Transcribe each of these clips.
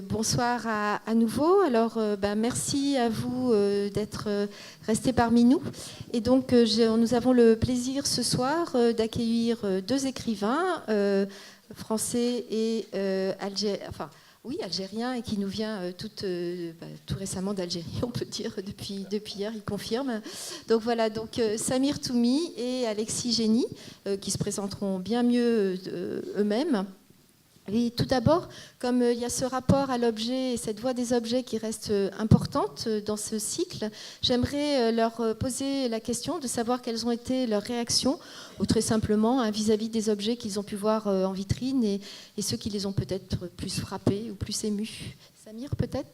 Bonsoir à nouveau. Alors, merci à vous d'être restés parmi nous. Et donc, nous avons le plaisir ce soir d'accueillir deux écrivains français et algériens, et qui nous vient tout récemment d'Algérie, on peut dire, depuis hier, ils confirment. Donc voilà, Samir Toumi et Alexis Génie, qui se présenteront bien mieux eux-mêmes. Et tout d'abord, comme il y a ce rapport à l'objet et cette voie des objets qui reste importante dans ce cycle, j'aimerais leur poser la question de savoir quelles ont été leurs réactions, ou très simplement vis-à-vis des objets qu'ils ont pu voir en vitrine et ceux qui les ont peut-être plus frappés ou plus émus. Samir, peut-être ?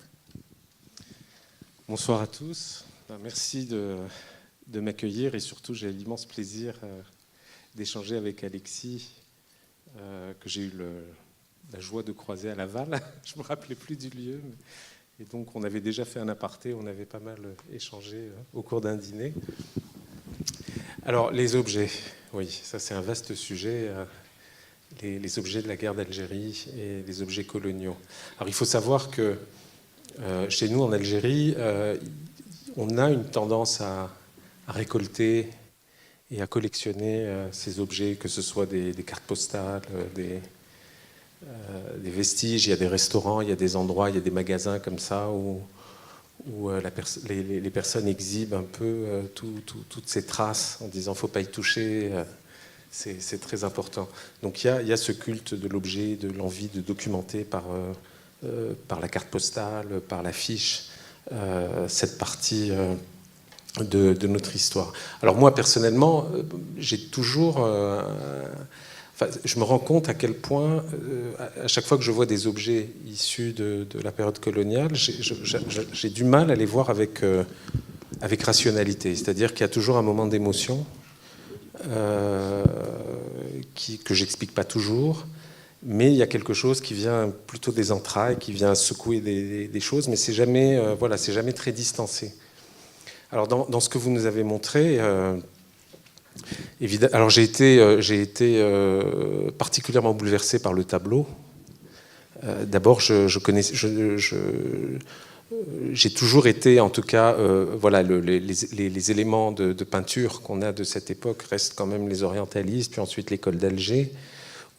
Bonsoir à tous. Merci de m'accueillir et surtout j'ai l'immense plaisir d'échanger avec Alexis, que j'ai eu la joie de croiser à Laval. Je ne me rappelais plus du lieu. Et donc, on avait déjà fait un aparté, on avait pas mal échangé au cours d'un dîner. Alors, les objets, oui, ça c'est un vaste sujet. Les objets de la guerre d'Algérie et les objets coloniaux. Alors, il faut savoir que chez nous, en Algérie, on a une tendance à récolter et à collectionner ces objets, que ce soit des cartes postales, des vestiges. Il y a des restaurants, il y a des endroits, il y a des magasins comme ça où les personnes exhibent un peu toutes ces traces en disant « faut pas y toucher ». C'est très important. Donc il y a ce culte de l'objet, de l'envie de documenter par la carte postale, par l'affiche, cette partie de notre histoire. Alors moi, personnellement, j'ai toujours... je me rends compte à quel point, à chaque fois que je vois des objets issus de la période coloniale, j'ai du mal à les voir avec rationalité. C'est-à-dire qu'il y a toujours un moment d'émotion que j'explique pas toujours, mais il y a quelque chose qui vient plutôt des entrailles, qui vient secouer des choses, mais c'est jamais, c'est jamais très distancé. Alors dans ce que vous nous avez montré... Alors j'ai été particulièrement bouleversé par le tableau. D'abord, j'ai toujours été, en tout cas, les éléments de peinture qu'on a de cette époque restent quand même les orientalistes, puis ensuite l'école d'Alger,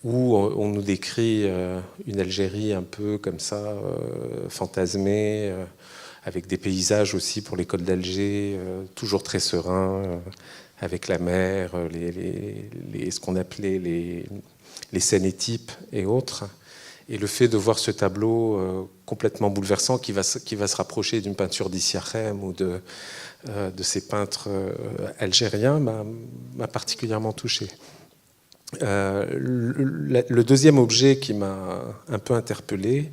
où on nous décrit une Algérie un peu comme ça, fantasmée, avec des paysages aussi pour l'école d'Alger, toujours très sereins, avec la mer, ce qu'on appelait les scénétypes et autres. Et le fait de voir ce tableau complètement bouleversant qui va se rapprocher d'une peinture d'Issiachem ou de ces peintres algériens m'a particulièrement touché. Le deuxième objet qui m'a un peu interpellé,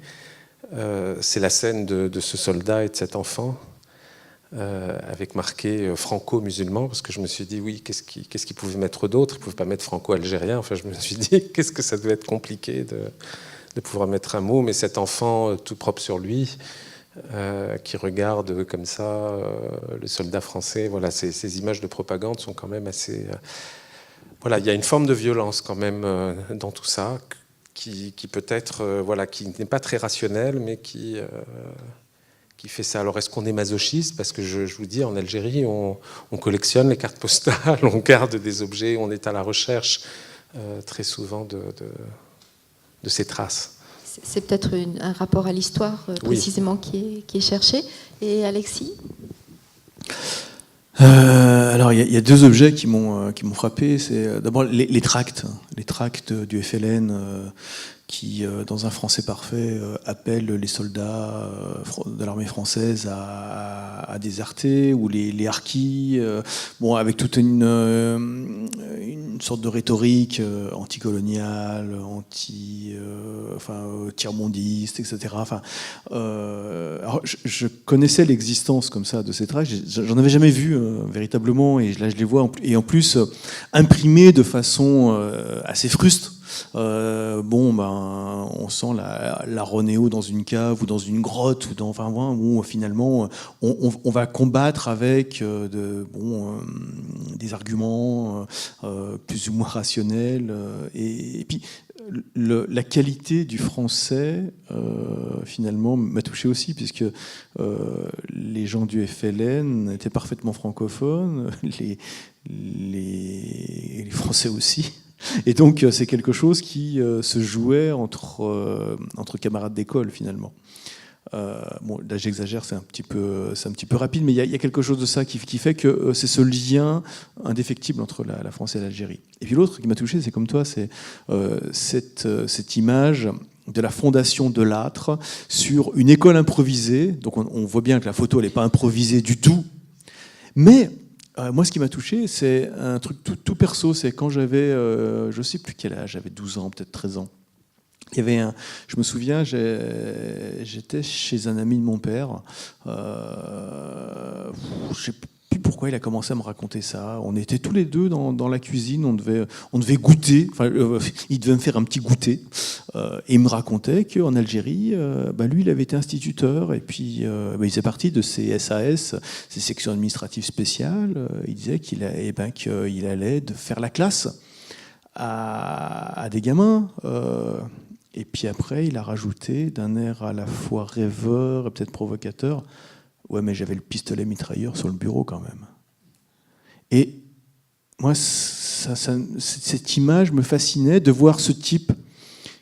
c'est la scène de ce soldat et de cet enfant, avec marqué franco-musulman, parce que je me suis dit, oui, qu'est-ce qu'ils pouvaient mettre d'autre ? Ils ne pouvaient pas mettre franco-algérien. Enfin, je me suis dit, qu'est-ce que ça devait être compliqué de pouvoir mettre un mot, mais cet enfant tout propre sur lui, qui regarde comme ça le soldat français, voilà, ces images de propagande sont quand même assez... il y a une forme de violence quand même dans tout ça, qui peut-être, qui n'est pas très rationnelle, mais qui fait ça. Alors, est-ce qu'on est masochiste ? Parce que je vous dis, en Algérie, on collectionne les cartes postales, on garde des objets, on est à la recherche très souvent de ces traces. C'est peut-être un rapport à l'histoire précisément qui est cherché. Et Alexis ? Alors, il y a deux objets qui m'ont frappé. C'est d'abord les tracts du FLN qui, dans un français parfait, appellent les soldats de l'armée française à déserter, ou les harkis, avec toute une sorte de rhétorique anticoloniale, tiers-mondiste, etc. Alors, je connaissais l'existence comme ça de ces tracts, j'en avais jamais vu véritablement, et là je les vois, et en plus imprimés de façon assez fruste. On sent la Ronéo dans une cave ou dans une grotte, où finalement on va combattre avec des arguments plus ou moins rationnels. Et puis la qualité du français, finalement, m'a touché aussi, puisque les gens du FLN étaient parfaitement francophones, les Français aussi. Et donc, c'est quelque chose qui se jouait entre camarades d'école, finalement. Bon, là j'exagère, c'est un petit peu rapide, mais il y a quelque chose de ça qui fait que c'est ce lien indéfectible entre la France et l'Algérie. Et puis l'autre qui m'a touché, c'est comme toi, c'est cette image de la fondation de l'âtre sur une école improvisée. Donc on voit bien que la photo, elle n'est pas improvisée du tout. Mais moi, ce qui m'a touché, c'est un truc tout perso. C'est quand j'avais, je ne sais plus quel âge, j'avais 12 ans, peut-être 13 ans. Il y avait je me souviens, j'étais chez un ami de mon père. Je ne sais plus pourquoi il a commencé à me raconter ça. On était tous les deux dans la cuisine, on devait goûter. Enfin, il devait me faire un petit goûter. Et il me racontait qu'en Algérie, lui, il avait été instituteur. Et puis, il faisait partie de ces SAS, ces sections administratives spéciales. Il disait qu'il allait faire la classe à des gamins. Et puis après, il a rajouté d'un air à la fois rêveur et peut-être provocateur, « Ouais, mais j'avais le pistolet mitrailleur sur le bureau quand même. » Et moi, cette image me fascinait de voir ce type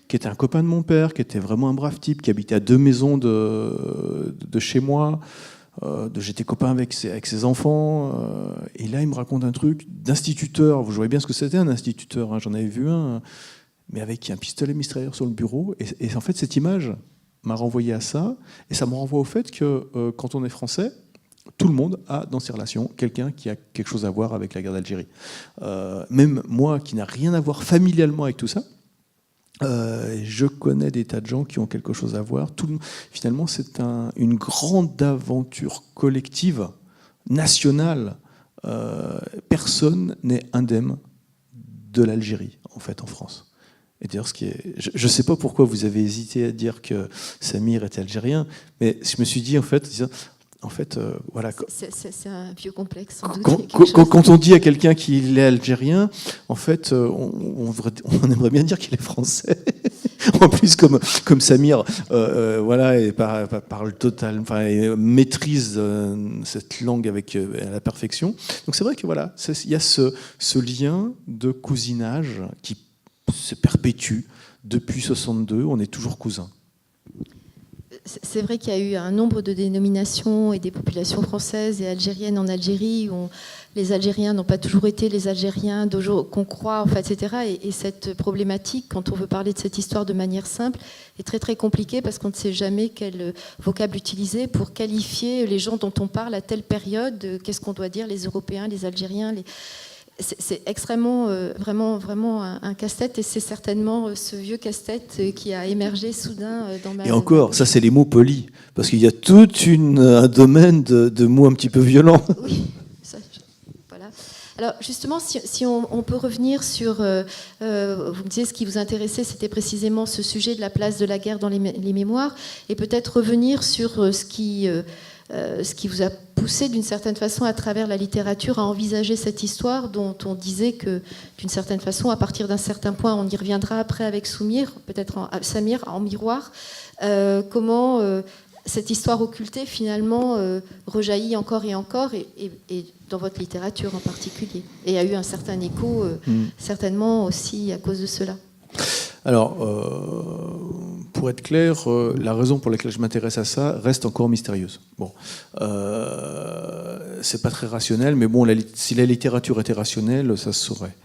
qui était un copain de mon père, qui était vraiment un brave type, qui habitait à 2 maisons de chez moi. J'étais copain avec ses enfants. Et là, il me raconte un truc d'instituteur. Vous voyez bien ce que c'était un instituteur, hein, j'en avais vu un. Mais avec un pistolet mitrailleur sur le bureau. Et en fait, cette image m'a renvoyé à ça. Et ça me renvoie au fait que quand on est français, tout le monde a dans ses relations quelqu'un qui a quelque chose à voir avec la guerre d'Algérie. Même moi, qui n'a rien à voir familialement avec tout ça, je connais des tas de gens qui ont quelque chose à voir. Finalement, c'est une grande aventure collective, nationale. Personne n'est indemne de l'Algérie, en fait, en France. Et d'ailleurs, je ne sais pas pourquoi vous avez hésité à dire que Samir était algérien, mais je me suis dit, voilà. C'est un vieux complexe. Quand on dit à quelqu'un qu'il est algérien, en fait, on aimerait bien dire qu'il est français. En plus, comme Samir, et parle total, maîtrise cette langue à la perfection. Donc c'est vrai que voilà, il y a ce lien de cousinage qui se perpétue depuis 62. On est toujours cousins. C'est vrai qu'il y a eu un nombre de dénominations et des populations françaises et algériennes en Algérie où les Algériens n'ont pas toujours été les Algériens qu'on croit, etc. Et cette problématique, quand on veut parler de cette histoire de manière simple, est très très compliquée parce qu'on ne sait jamais quel vocable utiliser pour qualifier les gens dont on parle à telle période. Qu'est-ce qu'on doit dire, les Européens, les Algériens, C'est extrêmement, vraiment un casse-tête, et c'est certainement ce vieux casse-tête qui a émergé soudain dans ma... Et encore, ça c'est les mots polis, parce qu'il y a tout un domaine de mots un petit peu violents. Oui, voilà. Alors justement, si on peut revenir sur... vous me disiez ce qui vous intéressait, c'était précisément ce sujet de la place de la guerre dans les mémoires, et peut-être revenir sur ce qui vous a poussé d'une certaine façon à travers la littérature à envisager cette histoire dont on disait que d'une certaine façon, à partir d'un certain point, on y reviendra après avec Samir en miroir, comment cette histoire occultée finalement rejaillit encore et encore, et dans votre littérature en particulier. Et il y a eu un certain écho, certainement aussi à cause de cela. Alors, pour être clair, la raison pour laquelle je m'intéresse à ça reste encore mystérieuse. Bon, c'est pas très rationnel, mais bon, si la littérature était rationnelle, ça se saurait.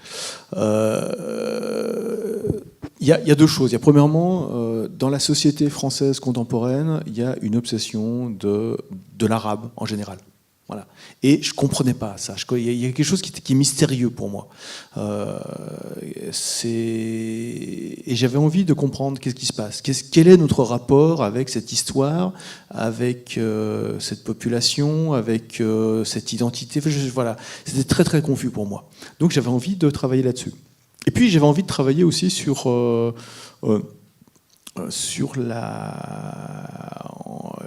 Il y a deux choses. Il y a premièrement, dans la société française contemporaine, il y a une obsession de l'arabe en général. Voilà. Et je ne comprenais pas ça. Il y a quelque chose qui est mystérieux pour moi. Et j'avais envie de comprendre qu'est-ce qui se passe. Quel est notre rapport avec cette histoire, avec cette population, avec cette identité. Voilà. C'était très très confus pour moi. Donc j'avais envie de travailler là-dessus. Et puis j'avais envie de travailler aussi sur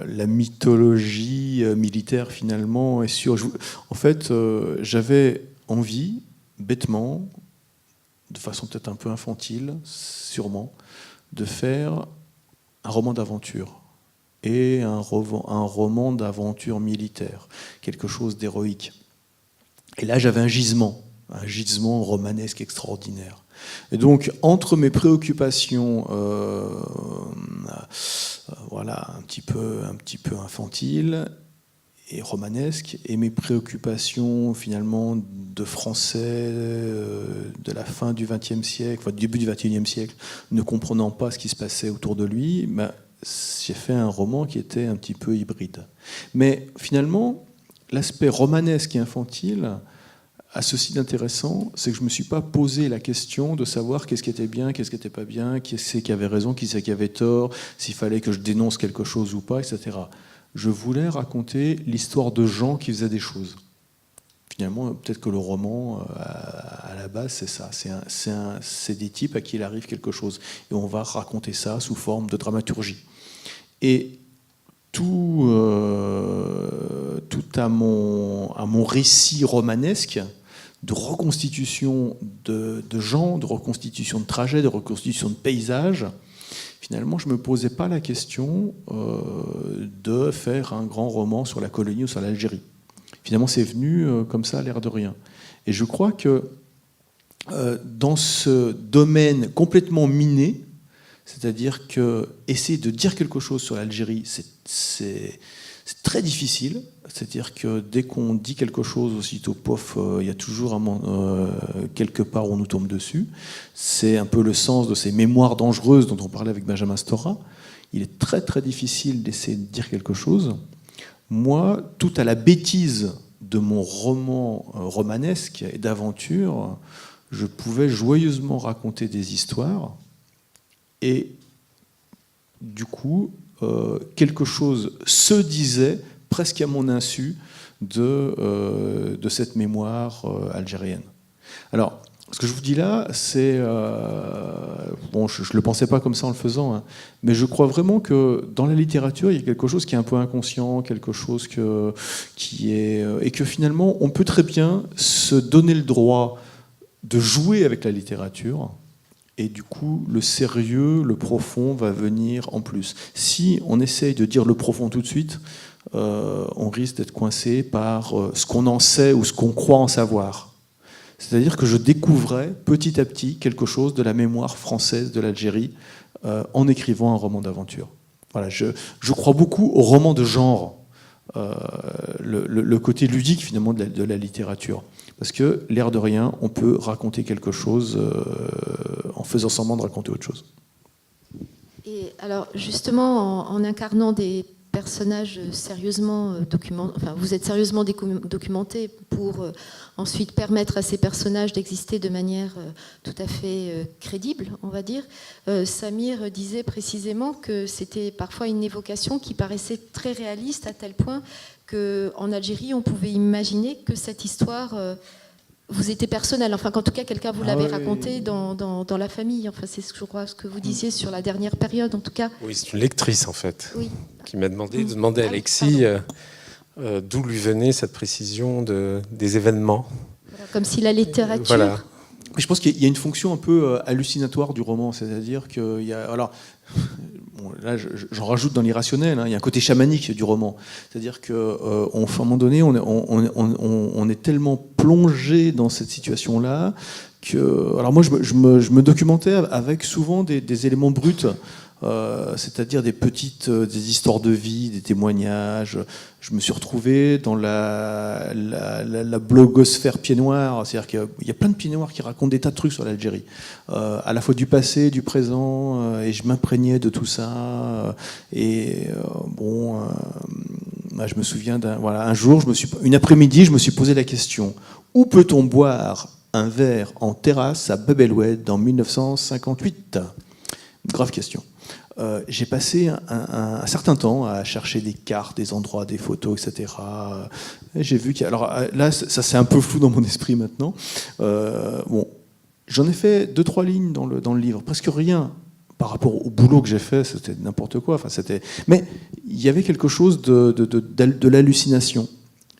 la mythologie militaire finalement, et en fait j'avais envie bêtement de façon peut-être un peu infantile, sûrement, de faire un roman d'aventure et un roman d'aventure militaire, quelque chose d'héroïque. Et là, j'avais un gisement romanesque extraordinaire. Et donc, entre mes préoccupations, voilà, un petit peu infantiles et romanesques, et mes préoccupations finalement de français de la fin du XXe siècle, enfin, du début du XXIe siècle, ne comprenant pas ce qui se passait autour de lui, j'ai fait un roman qui était un petit peu hybride. Mais finalement, l'aspect romanesque et infantile a ceci d'intéressant, c'est que je ne me suis pas posé la question de savoir qu'est-ce qui était bien, qu'est-ce qui n'était pas bien, qui c'est qui avait raison, qui c'est qui avait tort, s'il fallait que je dénonce quelque chose ou pas, etc. Je voulais raconter l'histoire de gens qui faisaient des choses. Finalement, peut-être que le roman, à la base, c'est ça. C'est des types à qui il arrive quelque chose. Et on va raconter ça sous forme de dramaturgie. Et tout à mon récit romanesque, de reconstitution de gens, de reconstitution de trajets, de reconstitution de paysages, finalement, je ne me posais pas la question de faire un grand roman sur la colonie ou sur l'Algérie. Finalement, c'est venu comme ça, à l'air de rien. Et je crois que dans ce domaine complètement miné, c'est-à-dire que essayer de dire quelque chose sur l'Algérie, c'est très difficile. C'est-à-dire que dès qu'on dit quelque chose, aussitôt, pof, il y a toujours quelque part où on nous tombe dessus. C'est un peu le sens de ces mémoires dangereuses dont on parlait avec Benjamin Stora. Il est très très difficile d'essayer de dire quelque chose. Moi, tout à la bêtise de mon roman romanesque et d'aventure, je pouvais joyeusement raconter des histoires. Et du coup, quelque chose se disait presque à mon insu de cette mémoire algérienne. Alors, ce que je vous dis là, c'est... bon, je ne le pensais pas comme ça en le faisant, hein, mais je crois vraiment que dans la littérature, il y a quelque chose qui est un peu inconscient, quelque chose qui est... et que finalement, on peut très bien se donner le droit de jouer avec la littérature. Et du coup, le sérieux, le profond va venir en plus. Si on essaye de dire le profond tout de suite, on risque d'être coincé par ce qu'on en sait ou ce qu'on croit en savoir. C'est-à-dire que je découvrais petit à petit quelque chose de la mémoire française de l'Algérie en écrivant un roman d'aventure. Voilà, je crois beaucoup au roman de genre, le côté ludique finalement de la littérature. Parce que, l'air de rien, on peut raconter quelque chose en faisant semblant de raconter autre chose. Et alors, justement, en incarnant des personnages sérieusement documentés, enfin, vous êtes sérieusement documenté pour ensuite permettre à ces personnages d'exister de manière tout à fait crédible, on va dire. Samir disait précisément que c'était parfois une évocation qui paraissait très réaliste à tel point qu'en Algérie, on pouvait imaginer que cette histoire vous était personnelle, enfin qu'en tout cas quelqu'un vous l'avait raconté dans la famille. Enfin, c'est je crois ce que vous disiez sur la dernière période, en tout cas. Oui, c'est une lectrice en fait, oui, qui m'a demandé à Alexis d'où lui venait cette précision des événements. Voilà, comme si la littérature... Voilà. Je pense qu'il y a une fonction un peu hallucinatoire du roman, c'est-à-dire qu'il y a... Alors, bon, là, j'en rajoute dans l'irrationnel, hein, il y a un côté chamanique du roman. C'est-à-dire qu'à un moment donné, on est tellement plongé dans cette situation-là que... Alors moi, je me documentais avec souvent des éléments bruts, c'est-à-dire des histoires de vie, des témoignages. Je me suis retrouvé dans la blogosphère pied noir, c'est-à-dire qu'il y a plein de pieds noirs qui racontent des tas de trucs sur l'Algérie, à la fois du passé, du présent, et je m'imprégnais de tout ça. Je me souviens un jour, une après-midi, je me suis posé la question: où peut-on boire un verre en terrasse à Bab el-Oued en 1958 ? Grave question. J'ai passé un certain temps à chercher des cartes, des endroits, des photos, etc. Et j'ai vu alors là, ça c'est un peu flou dans mon esprit maintenant. J'en ai fait 2-3 lignes dans le livre, presque rien par rapport au boulot que j'ai fait, c'était n'importe quoi. Enfin, mais il y avait quelque chose de l'hallucination.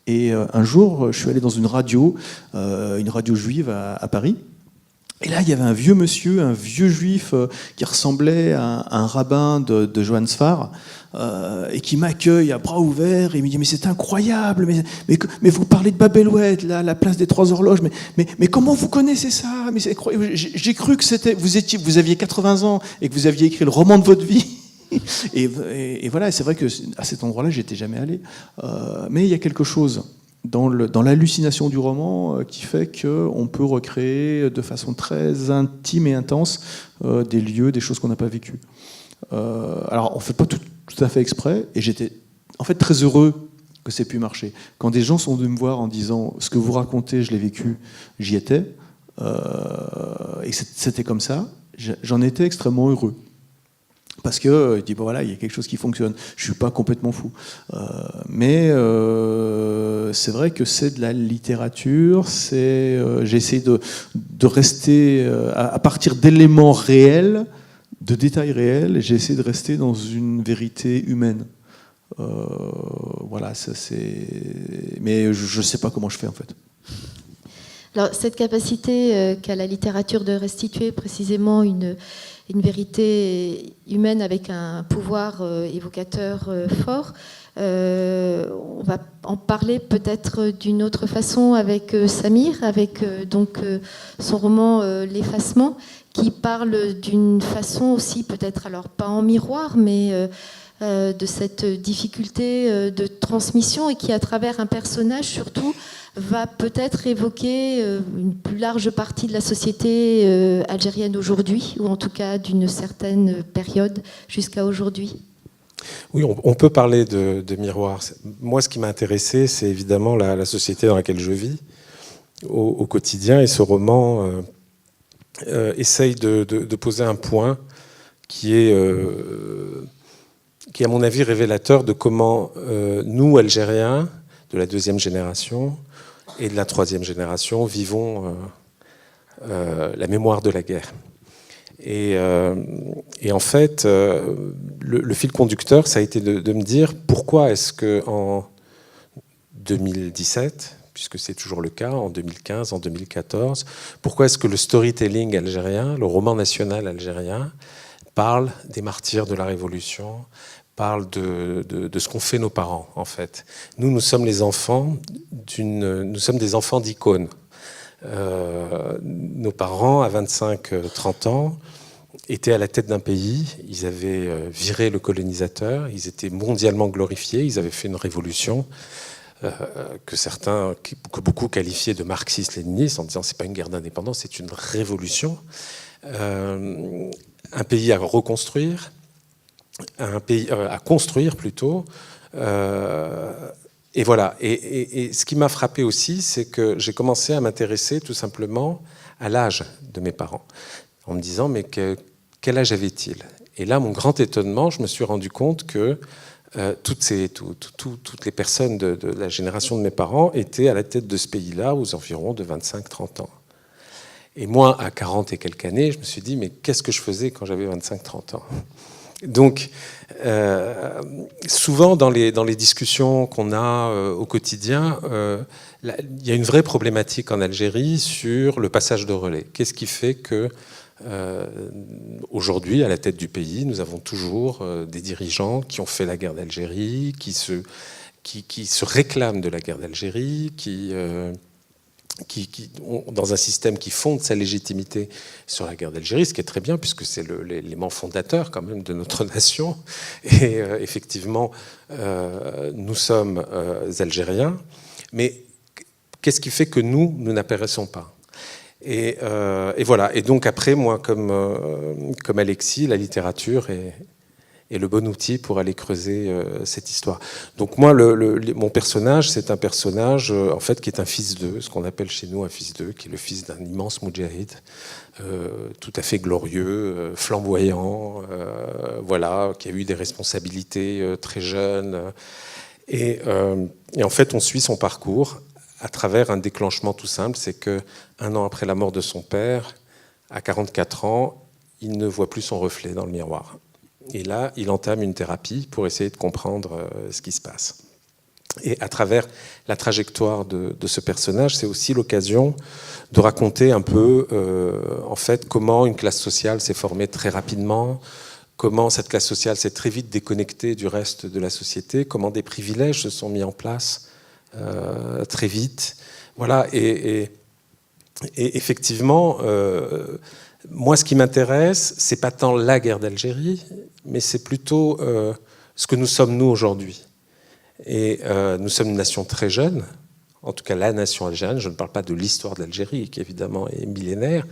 Et un jour, je suis allé dans une radio juive à Paris. Et là, il y avait un vieux monsieur, un vieux juif qui ressemblait à un rabbin de Johannesfar et qui m'accueille à bras ouverts et il me dit « Mais c'est incroyable, mais vous parlez de Bab el-Oued, la place des 3 horloges, mais comment vous connaissez ça? Mais c'est incroyable. J'ai cru que vous aviez 80 ans et que vous aviez écrit le roman de votre vie. » Et voilà, c'est vrai que à cet endroit-là, j'étais jamais allé. Mais il y a quelque chose dans l'hallucination du roman qui fait qu'on peut recréer de façon très intime et intense des lieux, des choses qu'on n'a pas vécues. Alors, on ne fait pas tout à fait exprès, et j'étais en fait très heureux que ça ait pu marcher. Quand des gens sont venus me voir en disant « ce que vous racontez, je l'ai vécu, j'y étais », et c'était comme ça, j'en étais extrêmement heureux. Parce que je dis, bon voilà, il y a quelque chose qui fonctionne. Je ne suis pas complètement fou. Mais c'est vrai que c'est de la littérature. J'ai essayé de rester à partir d'éléments réels, de détails réels, et j'ai essayé de rester dans une vérité humaine. Voilà, mais je ne sais pas comment je fais en fait. Alors, cette capacité qu'a la littérature de restituer précisément une vérité humaine avec un pouvoir évocateur fort, on va en parler peut-être d'une autre façon avec Samir, avec donc son roman L'effacement, qui parle d'une façon aussi peut-être, alors pas en miroir, mais de cette difficulté de transmission et qui, à travers un personnage surtout, va peut-être évoquer une plus large partie de la société algérienne aujourd'hui, ou en tout cas d'une certaine période jusqu'à aujourd'hui. Oui, on peut parler de miroir. Moi, ce qui m'a intéressé, c'est évidemment la société dans laquelle je vis au quotidien, et ce roman essaye de poser un point qui est, à mon avis, révélateur de comment nous, Algériens, de la 2e génération, et de la 3e génération vivons la mémoire de la guerre. Et en fait, le fil conducteur, ça a été de me dire pourquoi est-ce qu'en 2017, puisque c'est toujours le cas, en 2015, en 2014, pourquoi est-ce que le storytelling algérien, le roman national algérien, parle des martyrs de la Révolution, parle de ce qu'ont fait nos parents, en fait. Nous sommes les enfants nous sommes des enfants d'icônes. Nos parents, à 25-30 ans, étaient à la tête d'un pays. Ils avaient viré le colonisateur. Ils étaient mondialement glorifiés. Ils avaient fait une révolution que beaucoup qualifiaient de marxiste-léniniste, en disant c'est pas une guerre d'indépendance, c'est une révolution. Un pays à reconstruire. Un pays à construire plutôt. Et voilà. Et ce qui m'a frappé aussi, c'est que j'ai commencé à m'intéresser tout simplement à l'âge de mes parents, en me disant mais quel âge avaient-ils? Et là, mon grand étonnement, je me suis rendu compte que toutes les personnes de la génération de mes parents étaient à la tête de ce pays-là aux environs de 25-30 ans. Et moi, à 40 et quelques années, je me suis dit mais qu'est-ce que je faisais quand j'avais 25-30 ans? Donc, souvent dans les discussions qu'on a au quotidien, il y a une vraie problématique en Algérie sur le passage de relais. Qu'est-ce qui fait que aujourd'hui, à la tête du pays, nous avons toujours des dirigeants qui ont fait la guerre d'Algérie, qui se réclament de la guerre d'Algérie, qui dans un système qui fonde sa légitimité sur la guerre d'Algérie, ce qui est très bien, puisque c'est l'élément fondateur quand même de notre nation. Et effectivement, nous sommes Algériens. Mais qu'est-ce qui fait que nous n'apparaissons pas ? Et voilà. Et donc après, moi, comme Alexis, la littérature est le bon outil pour aller creuser cette histoire. Donc moi, mon personnage, c'est un personnage en fait qui est un fils d'eux, ce qu'on appelle chez nous un fils d'eux, qui est le fils d'un immense moudjahid, tout à fait glorieux, flamboyant, voilà, qui a eu des responsabilités très jeune. Et en fait, on suit son parcours à travers un déclenchement tout simple, c'est qu'un an après la mort de son père, à 44 ans, il ne voit plus son reflet dans le miroir. Et là, il entame une thérapie pour essayer de comprendre ce qui se passe. Et à travers la trajectoire de ce personnage, c'est aussi l'occasion de raconter un peu, en fait, comment une classe sociale s'est formée très rapidement, comment cette classe sociale s'est très vite déconnectée du reste de la société, comment des privilèges se sont mis en place très vite. Voilà, et effectivement, moi, ce qui m'intéresse, c'est pas tant la guerre d'Algérie, mais c'est plutôt ce que nous sommes, nous, aujourd'hui. Et nous sommes une nation très jeune, en tout cas la nation algérienne. Je ne parle pas de l'histoire de l'Algérie, qui évidemment est millénaire,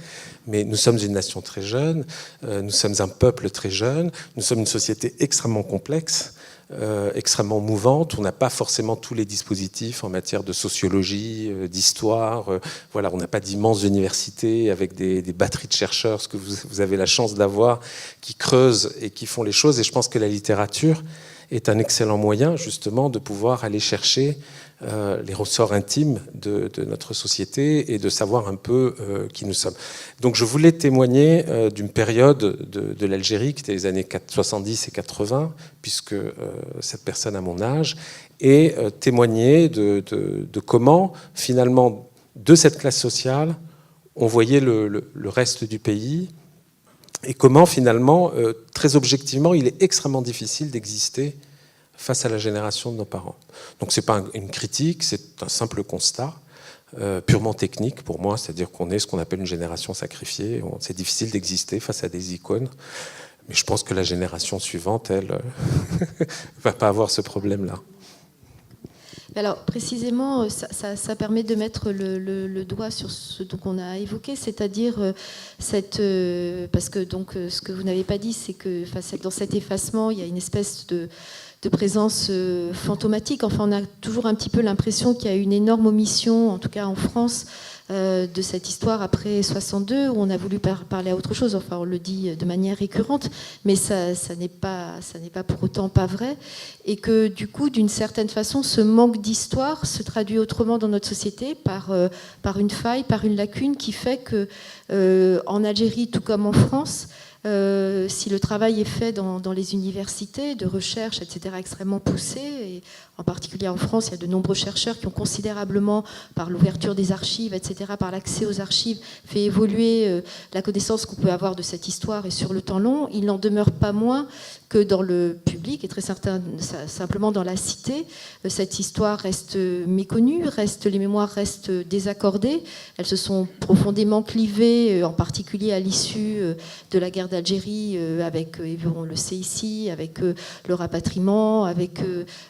mais nous sommes une nation très jeune, nous sommes un peuple très jeune, nous sommes une société extrêmement complexe, extrêmement mouvante. On n'a pas forcément tous les dispositifs en matière de sociologie, d'histoire. Voilà, on n'a pas d'immenses universités avec des batteries de chercheurs, ce que vous avez la chance d'avoir, qui creusent et qui font les choses. Et je pense que la littérature est un excellent moyen justement de pouvoir aller chercher les ressorts intimes de notre société et de savoir un peu qui nous sommes. Donc je voulais témoigner d'une période de l'Algérie qui était les années 70 et 80, puisque cette personne a mon âge, et témoigner de comment finalement de cette classe sociale on voyait le reste du pays, et comment finalement, très objectivement, il est extrêmement difficile d'exister face à la génération de nos parents. Donc ce n'est pas une critique, c'est un simple constat, purement technique pour moi, c'est-à-dire qu'on est ce qu'on appelle une génération sacrifiée. C'est difficile d'exister face à des icônes, mais je pense que la génération suivante, elle, va pas avoir ce problème-là. Alors précisément, ça permet de mettre le doigt sur ce qu'on a évoqué, c'est-à-dire parce que donc ce que vous n'avez pas dit, c'est que dans cet effacement, il y a une espèce de présence fantomatique. Enfin, on a toujours un petit peu l'impression qu'il y a une énorme omission, en tout cas en France, de cette histoire après 62, où on a voulu parler à autre chose. Enfin, on le dit de manière récurrente, mais ça n'est pas pour autant pas vrai. Et que du coup, d'une certaine façon, ce manque d'histoire se traduit autrement dans notre société par une faille, par une lacune qui fait que en Algérie, tout comme en France, si le travail est fait dans les universités de recherche, etc., extrêmement poussé, et en particulier en France, il y a de nombreux chercheurs qui ont considérablement, par l'ouverture des archives, etc., par l'accès aux archives, fait évoluer la connaissance qu'on peut avoir de cette histoire et sur le temps long. Il n'en demeure pas moins que dans le public, et très simplement dans la cité, cette histoire reste méconnue, les mémoires restent désaccordées, elles se sont profondément clivées, en particulier à l'issue de la guerre d'Algérie, avec, on le sait ici, avec le rapatriement, avec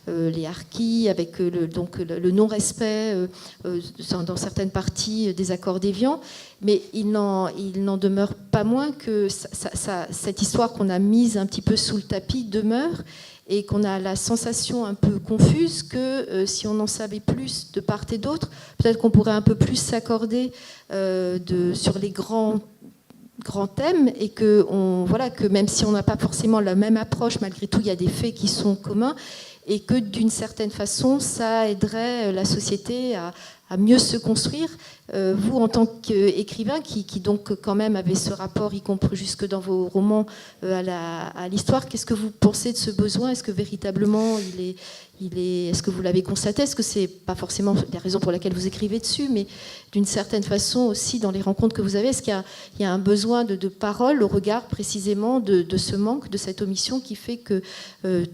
les harkis, avec le non-respect dans certaines parties des accords d'Évian. Mais il n'en demeure pas moins que cette histoire qu'on a mise un petit peu sous le tapis demeure, et qu'on a la sensation un peu confuse que si on en savait plus de part et d'autre, peut-être qu'on pourrait un peu plus s'accorder sur les grands thèmes, et que même si on n'a pas forcément la même approche, malgré tout il y a des faits qui sont communs, et que d'une certaine façon ça aiderait la société à mieux se construire. Vous, en tant qu'écrivain, qui donc quand même avait ce rapport, y compris jusque dans vos romans, à l'histoire, qu'est-ce que vous pensez de ce besoin? Est-ce que véritablement est-ce que vous l'avez constaté? Est-ce que c'est pas forcément la raison pour laquelle vous écrivez dessus, mais d'une certaine façon aussi dans les rencontres que vous avez, est-ce qu'il y a un besoin de parole au regard précisément de ce manque, de cette omission qui fait que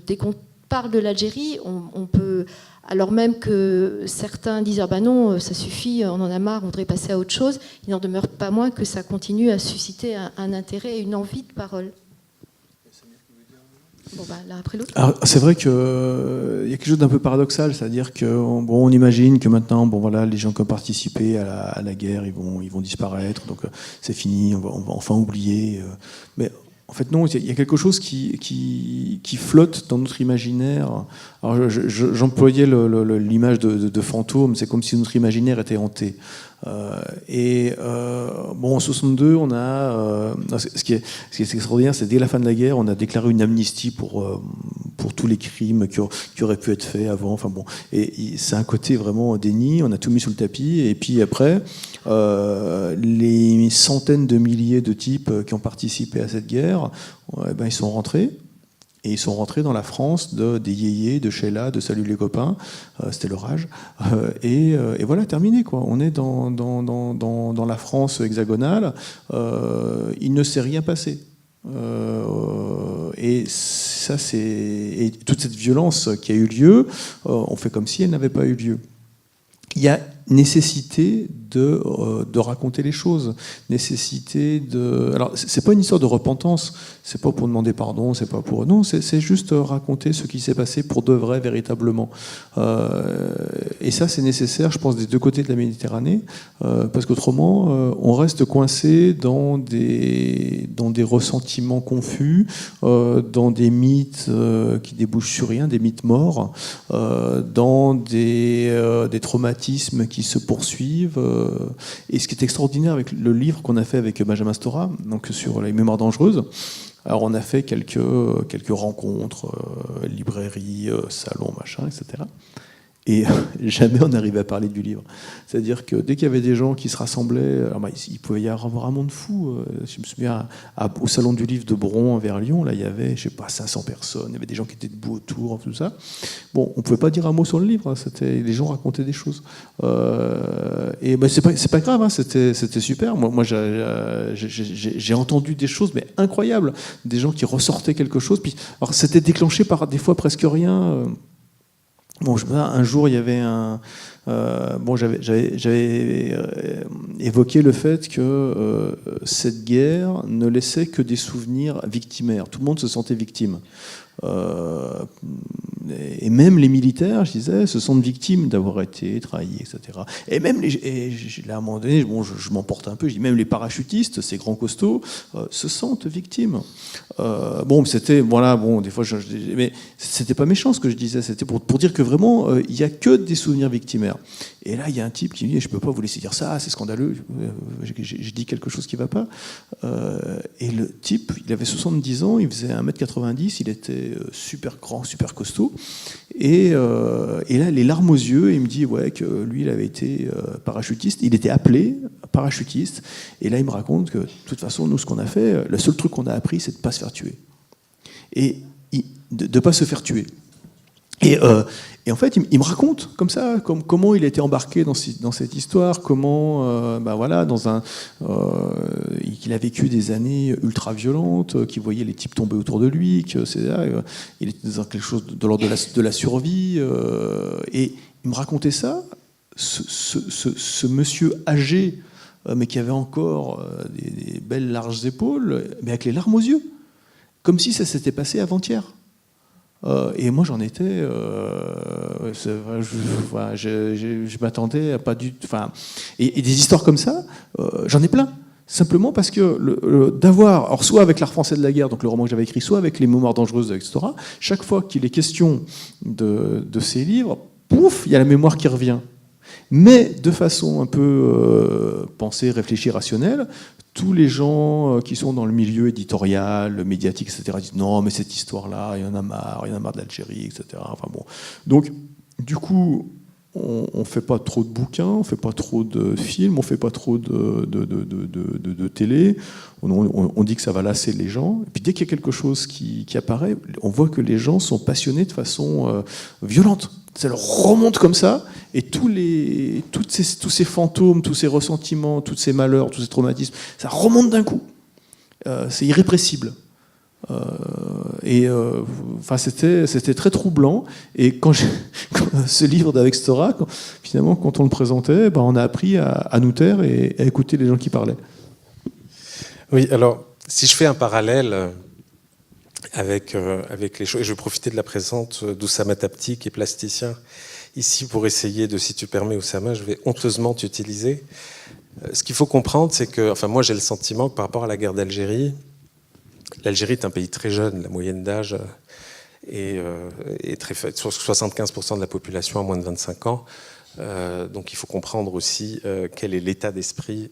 dès qu'on parle de l'Algérie, on peut, alors même que certains disent « non, ça suffit, on en a marre, on voudrait passer à autre chose », il n'en demeure pas moins que ça continue à susciter un intérêt et une envie de parole. Bon, l'un après l'autre. Alors, c'est vrai qu'il y a quelque chose d'un peu paradoxal, c'est-à-dire on imagine que maintenant, les gens qui ont participé à la guerre, ils vont disparaître, donc c'est fini, on va enfin oublier. Mais en fait, non, il y a quelque chose qui flotte dans notre imaginaire. Alors, j'employais l'image de fantôme, c'est comme si notre imaginaire était hanté. En 62, on a ce qui est extraordinaire, c'est dès la fin de la guerre, on a déclaré une amnistie pour tous les crimes qui auraient pu être faits avant. Et c'est un côté vraiment déni. On a tout mis sous le tapis. Et puis après, les centaines de milliers de types qui ont participé à cette guerre, ils sont rentrés. Et ils sont rentrés dans la France des Yéyés, de Sheila, de Salut les copains, c'était l'orage. Et voilà, terminé, quoi. On est dans la France hexagonale, il ne s'est rien passé. Et toute cette violence qui a eu lieu, on fait comme si elle n'avait pas eu lieu. Il y a nécessité de raconter les choses, nécessité de. Alors, c'est pas une histoire de repentance, c'est pas pour demander pardon, c'est pas pour. Non, c'est juste raconter ce qui s'est passé pour de vrai, véritablement. Et ça, c'est nécessaire, je pense, des deux côtés de la Méditerranée, parce qu'autrement, on reste coincé dans des ressentiments confus, dans des mythes qui débouchent sur rien, des mythes morts, dans des traumatismes qui se poursuivent. Et ce qui est extraordinaire avec le livre qu'on a fait avec Benjamin Stora, donc sur les mémoires dangereuses, alors on a fait quelques rencontres, librairies, salons, machin, etc. Et jamais on n'arrivait à parler du livre. C'est-à-dire que dès qu'il y avait des gens qui se rassemblaient, alors il pouvait y avoir un monde fou. Je me souviens, au Salon du Livre de Bron, vers Lyon, là, il y avait, je sais pas, 500 personnes. Il y avait des gens qui étaient debout autour, tout ça. Bon, on ne pouvait pas dire un mot sur le livre. Les gens racontaient des choses. Et ben, c'est pas grave, hein, c'était super. Moi j'ai entendu des choses, mais incroyables. Des gens qui ressortaient quelque chose. Puis, alors, c'était déclenché par des fois presque rien. Bon, un jour, il y avait j'avais évoqué le fait que cette guerre ne laissait que des souvenirs victimaires. Tout le monde se sentait victime. Et même les militaires, je disais, se sentent victimes d'avoir été trahis, etc. Et même là, à un moment donné, bon, je m'emporte un peu, je dis même les parachutistes, ces grands costauds, se sentent victimes. Bon, c'était, voilà, bon, des fois, mais c'était pas méchant ce que je disais, c'était pour dire que vraiment, il n'y a que des souvenirs victimaires. Et là, il y a un type qui me dit, je peux pas vous laisser dire ça, c'est scandaleux, j'ai dit quelque chose qui va pas. Et le type, il avait 70 ans, il faisait 1m90, il était super grand, super costaud. Et là, les larmes aux yeux, il me dit ouais, que lui, il avait été parachutiste, il était appelé parachutiste. Et là, il me raconte que, de toute façon, nous, ce qu'on a fait, le seul truc qu'on a appris, c'est de ne pas se faire tuer. Et de ne pas se faire tuer. Et en fait, il me raconte comme ça, comment il a été embarqué dans cette histoire, comment, voilà, qu'il a vécu des années ultra violentes, qu'il voyait les types tomber autour de lui, que il était dans quelque chose de l'ordre de la survie. Et il me racontait ça, ce monsieur âgé, mais qui avait encore des belles larges épaules, mais avec les larmes aux yeux, comme si ça s'était passé avant-hier. Et moi j'en étais, je m'attendais à pas du tout. Et des histoires comme ça, j'en ai plein. Simplement parce que d'avoir, alors soit avec l'art français de la guerre, donc le roman que j'avais écrit, soit avec les mémoires dangereuses avec Stora, chaque fois qu'il est question de ces livres, pouf, il y a la mémoire qui revient. Mais de façon un peu pensée, réfléchie, rationnelle, tous les gens qui sont dans le milieu éditorial, médiatique, etc., disent non, mais cette histoire-là, il y en a marre de l'Algérie, etc. Enfin bon. Donc, du coup, on ne fait pas trop de bouquins, on ne fait pas trop de films, on ne fait pas trop de télé. On dit que ça va lasser les gens. Et puis dès qu'il y a quelque chose qui apparaît, on voit que les gens sont passionnés de façon violente. Ça leur remonte comme ça, et tous ces fantômes, tous ces ressentiments, tous ces malheurs, tous ces traumatismes, ça remonte d'un coup. C'est irrépressible. C'était très troublant. Et quand ce livre d'Avec Stora, finalement, quand on le présentait, on a appris à nous taire et à écouter les gens qui parlaient. Oui, alors, si je fais un parallèle avec les choses, et je vais profiter de la présence d'Oussama Tapti, qui est plasticien, ici pour essayer de, si tu permets Oussama, je vais honteusement t'utiliser. Ce qu'il faut comprendre, c'est que, enfin moi j'ai le sentiment que par rapport à la guerre d'Algérie, l'Algérie est un pays très jeune, la moyenne d'âge est très faible, 75% de la population a moins de 25 ans. Donc il faut comprendre aussi quel est l'état d'esprit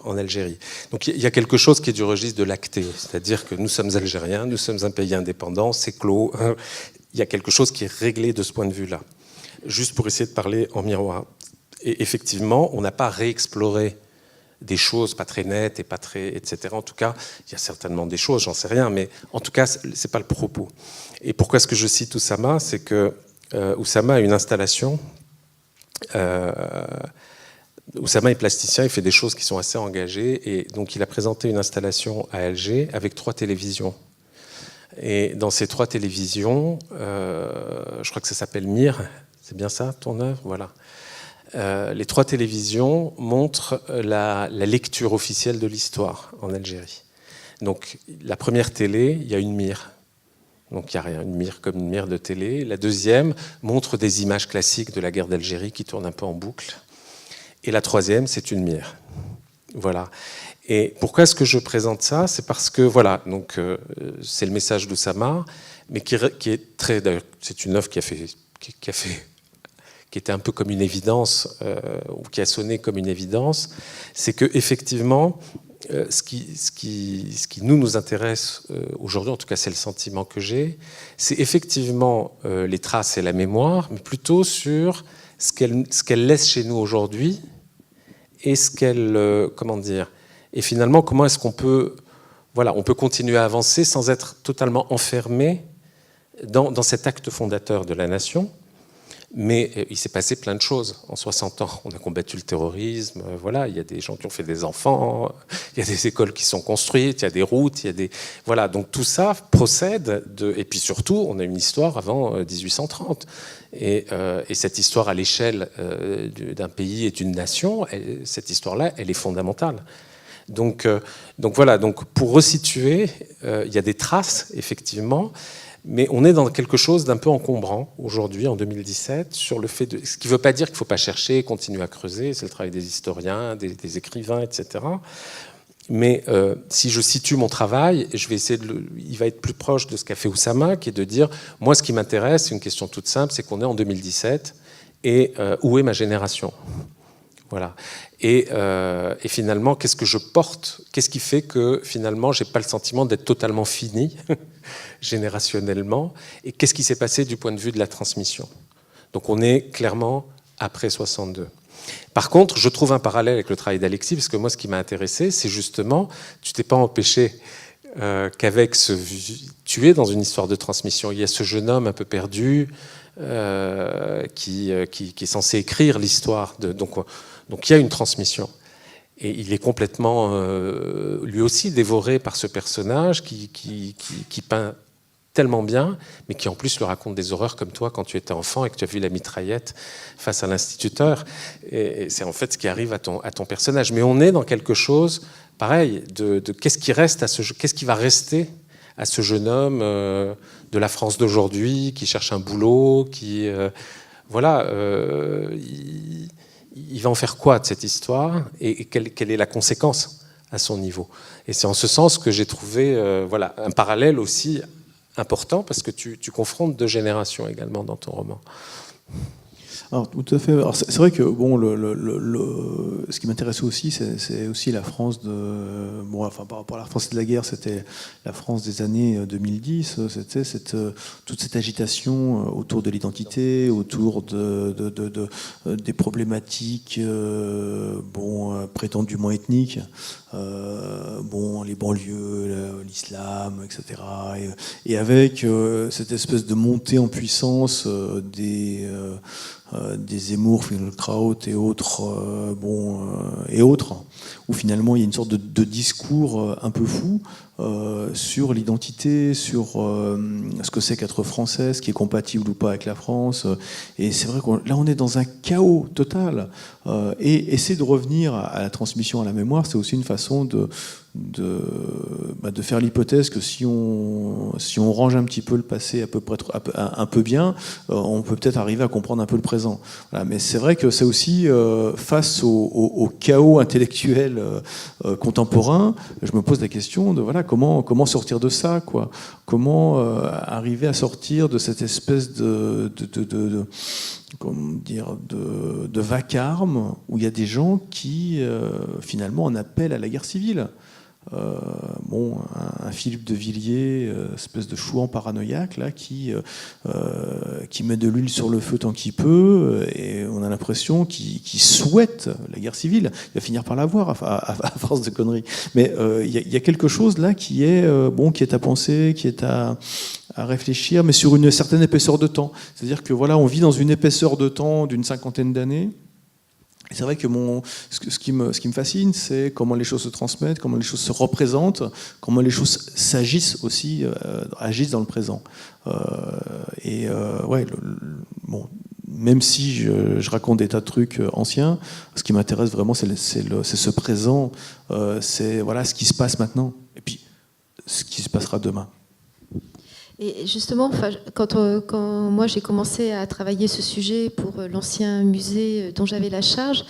en Algérie. Donc il y a quelque chose qui est du registre de l'acté, c'est-à-dire que nous sommes algériens, nous sommes un pays indépendant, c'est clos. Il y a quelque chose qui est réglé de ce point de vue-là. Juste pour essayer de parler en miroir. Et effectivement, on n'a pas réexploré des choses pas très nettes et pas très, etc. En tout cas, il y a certainement des choses, j'en sais rien, mais en tout cas, c'est pas le propos. Et pourquoi est-ce que je cite Oussama? C'est que Oussama a une installation. Oussama est plasticien, il fait des choses qui sont assez engagées, et donc il a présenté une installation à Alger avec 3 télévisions. Et dans ces 3 télévisions, je crois que ça s'appelle Mir, c'est bien ça ton œuvre, voilà. Les 3 télévisions montrent la lecture officielle de l'histoire en Algérie. Donc la première télé, il y a une Mir. Donc il n'y a rien, une Mir comme une Mir de télé. La deuxième montre des images classiques de la guerre d'Algérie qui tournent un peu en boucle. Et la troisième, c'est une Mir. Voilà. Et pourquoi est-ce que je présente ça? C'est parce que, voilà, donc c'est le message d'Oussama, mais qui est très... D'ailleurs, c'est une œuvre qui était un peu comme une évidence, ou qui a sonné comme une évidence, c'est qu'effectivement, ce qui nous intéresse aujourd'hui, en tout cas c'est le sentiment que j'ai, c'est effectivement les traces et la mémoire, mais plutôt sur ce qu'elle laisse chez nous aujourd'hui, et ce qu'elle... comment dire? Et finalement, comment est-ce qu'on peut... Voilà, on peut continuer à avancer sans être totalement enfermé dans cet acte fondateur de la nation. Mais il s'est passé plein de choses en 60 ans. On a combattu le terrorisme, voilà, il y a des gens qui ont fait des enfants, il y a des écoles qui sont construites, il y a des routes, il y a des... Voilà, donc tout ça procède de... Et puis surtout, on a une histoire avant 1830. Et cette histoire à l'échelle d'un pays et d'une nation, cette histoire-là, elle est fondamentale. Donc voilà, donc pour resituer, il y a des traces, effectivement, mais on est dans quelque chose d'un peu encombrant aujourd'hui, en 2017, sur le fait de... Ce qui ne veut pas dire qu'il ne faut pas chercher, continuer à creuser, c'est le travail des historiens, des écrivains, etc. Mais si je situe mon travail, je vais essayer il va être plus proche de ce qu'a fait Oussama, qui est de dire, moi ce qui m'intéresse, c'est une question toute simple, c'est qu'on est en 2017, et où est ma génération? Voilà. Et finalement, qu'est-ce que je porte? Qu'est-ce qui fait que finalement, je n'ai pas le sentiment d'être totalement fini générationnellement? Et qu'est-ce qui s'est passé du point de vue de la transmission? Donc on est clairement après 62. Par contre, je trouve un parallèle avec le travail d'Alexis, parce que moi, ce qui m'a intéressé, c'est justement, tu t'es pas empêché qu'avec ce... Tu es dans une histoire de transmission. Il y a ce jeune homme un peu perdu qui est censé écrire l'histoire. Donc il y a une transmission. Et il est complètement, lui aussi, dévoré par ce personnage qui peint tellement bien, mais qui en plus lui raconte des horreurs comme toi quand tu étais enfant et que tu as vu la mitraillette face à l'instituteur. Et c'est en fait ce qui arrive à ton personnage. Mais on est dans quelque chose, pareil, de qu'est-ce qui reste qu'est-ce qui va rester à ce jeune homme de la France d'aujourd'hui qui cherche un boulot, qui voilà, il va en faire quoi de cette histoire et quelle est la conséquence à son niveau. Et c'est en ce sens que j'ai trouvé voilà, un parallèle aussi important, parce que tu confrontes 2 générations également dans ton roman. Alors, tout à fait. Alors, c'est vrai que bon, ce qui m'intéressait aussi, c'est aussi la France de... Bon, enfin, par rapport à la France de la guerre, c'était la France des années 2010. C'était toute cette agitation autour de l'identité, autour des problématiques prétendument ethniques. Les banlieues, l'islam, etc. Et avec cette espèce de montée en puissance des Zemmour, Finkelkraut et autres, où finalement il y a une sorte de discours un peu fou sur l'identité, sur ce que c'est qu'être français, ce qui est compatible ou pas avec la France. Et c'est vrai que là on est dans un chaos total. Et essayer de revenir à la transmission, à la mémoire, c'est aussi une façon de faire l'hypothèse que si on range un petit peu le passé à peu près un peu bien, on peut peut-être arriver à comprendre un peu le présent. Voilà, mais c'est vrai que c'est aussi face au chaos intellectuel contemporain, je me pose la question de voilà comment sortir de ça, quoi. Comment arriver à sortir de cette espèce de vacarme où il y a des gens qui finalement en appellent à la guerre civile. un Philippe de Villiers, espèce de chouan paranoïaque là, qui met de l'huile sur le feu tant qu'il peut, et on a l'impression qu'il souhaite la guerre civile. Il va finir par l'avoir à force de conneries. Mais il y a quelque chose là qui est à penser, qui est à réfléchir, mais sur une certaine épaisseur de temps. C'est-à-dire que voilà, on vit dans une épaisseur de temps d'une 50aine d'années. Et c'est vrai que ce qui me fascine, c'est comment les choses se transmettent, comment les choses se représentent, comment les choses s'agissent aussi, agissent dans le présent. Même si je raconte des tas de trucs anciens, ce qui m'intéresse vraiment, c'est ce présent, c'est voilà, ce qui se passe maintenant, et puis ce qui se passera demain. Et justement, quand moi j'ai commencé à travailler ce sujet pour l'ancien musée dont j'avais la charge,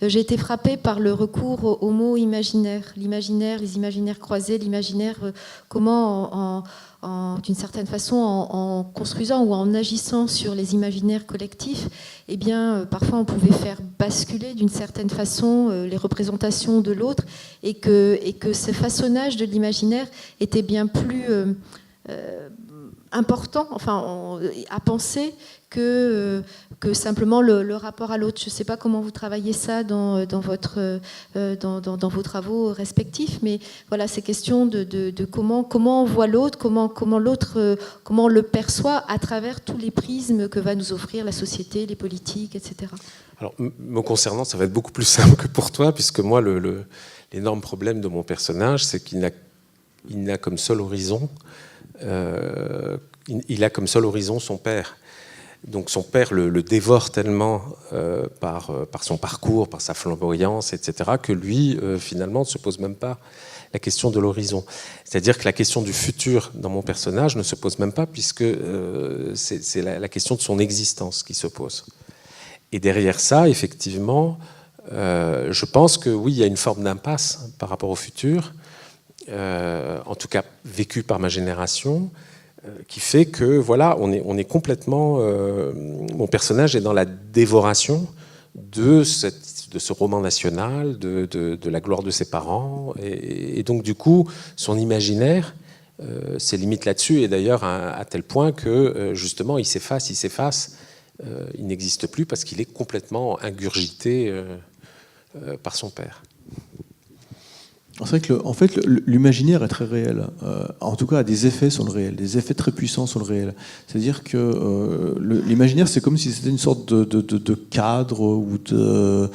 j'ai été frappée par le recours au mot imaginaire. L'imaginaire, les imaginaires croisés, l'imaginaire, comment d'une certaine façon, en construisant ou en agissant sur les imaginaires collectifs, eh bien, parfois on pouvait faire basculer d'une certaine façon les représentations de l'autre, et que ce façonnage de l'imaginaire était bien plus important, à penser que simplement le rapport à l'autre. Je ne sais pas comment vous travaillez ça dans vos travaux respectifs, mais voilà, ces questions de comment on voit l'autre, comment l'autre, comment on le perçoit à travers tous les prismes que va nous offrir la société, les politiques, etc. Alors, me concernant, ça va être beaucoup plus simple que pour toi, puisque moi, l'énorme problème de mon personnage, c'est qu'il n'a comme seul horizon son père. Donc son père le dévore tellement par son parcours, par sa flamboyance, etc., que lui, finalement, ne se pose même pas la question de l'horizon. C'est-à-dire que la question du futur dans mon personnage ne se pose même pas, puisque c'est la question de son existence qui se pose. Et derrière ça, effectivement, je pense que oui, il y a une forme d'impasse par rapport au futur, en tout cas vécu par ma génération, qui fait que voilà, on est complètement. Mon personnage est dans la dévoration de ce roman national, de la gloire de ses parents, et donc du coup, son imaginaire c'est limite là-dessus, et d'ailleurs à tel point que justement il s'efface, il n'existe plus parce qu'il est complètement ingurgité par son père. C'est vrai que l'imaginaire est très réel, en tout cas a des effets sur le réel, des effets très puissants sur le réel. C'est-à-dire que l'imaginaire, c'est comme si c'était une sorte de cadre ou de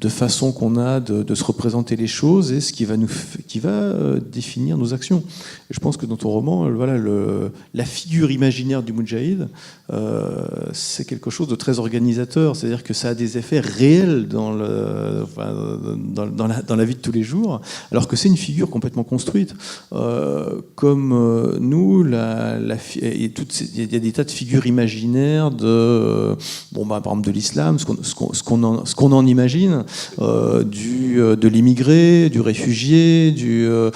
façon qu'on a de se représenter les choses, et ce qui va définir nos actions. Et je pense que dans ton roman, voilà, la figure imaginaire du Moudjahid, c'est quelque chose de très organisateur, c'est-à-dire que ça a des effets réels dans la vie de tous les jours, alors que c'est une figure complètement construite. Comme nous, il y a des tas de figures imaginaires par exemple de l'islam, ce qu'on en imagine, de l'immigré, du réfugié, de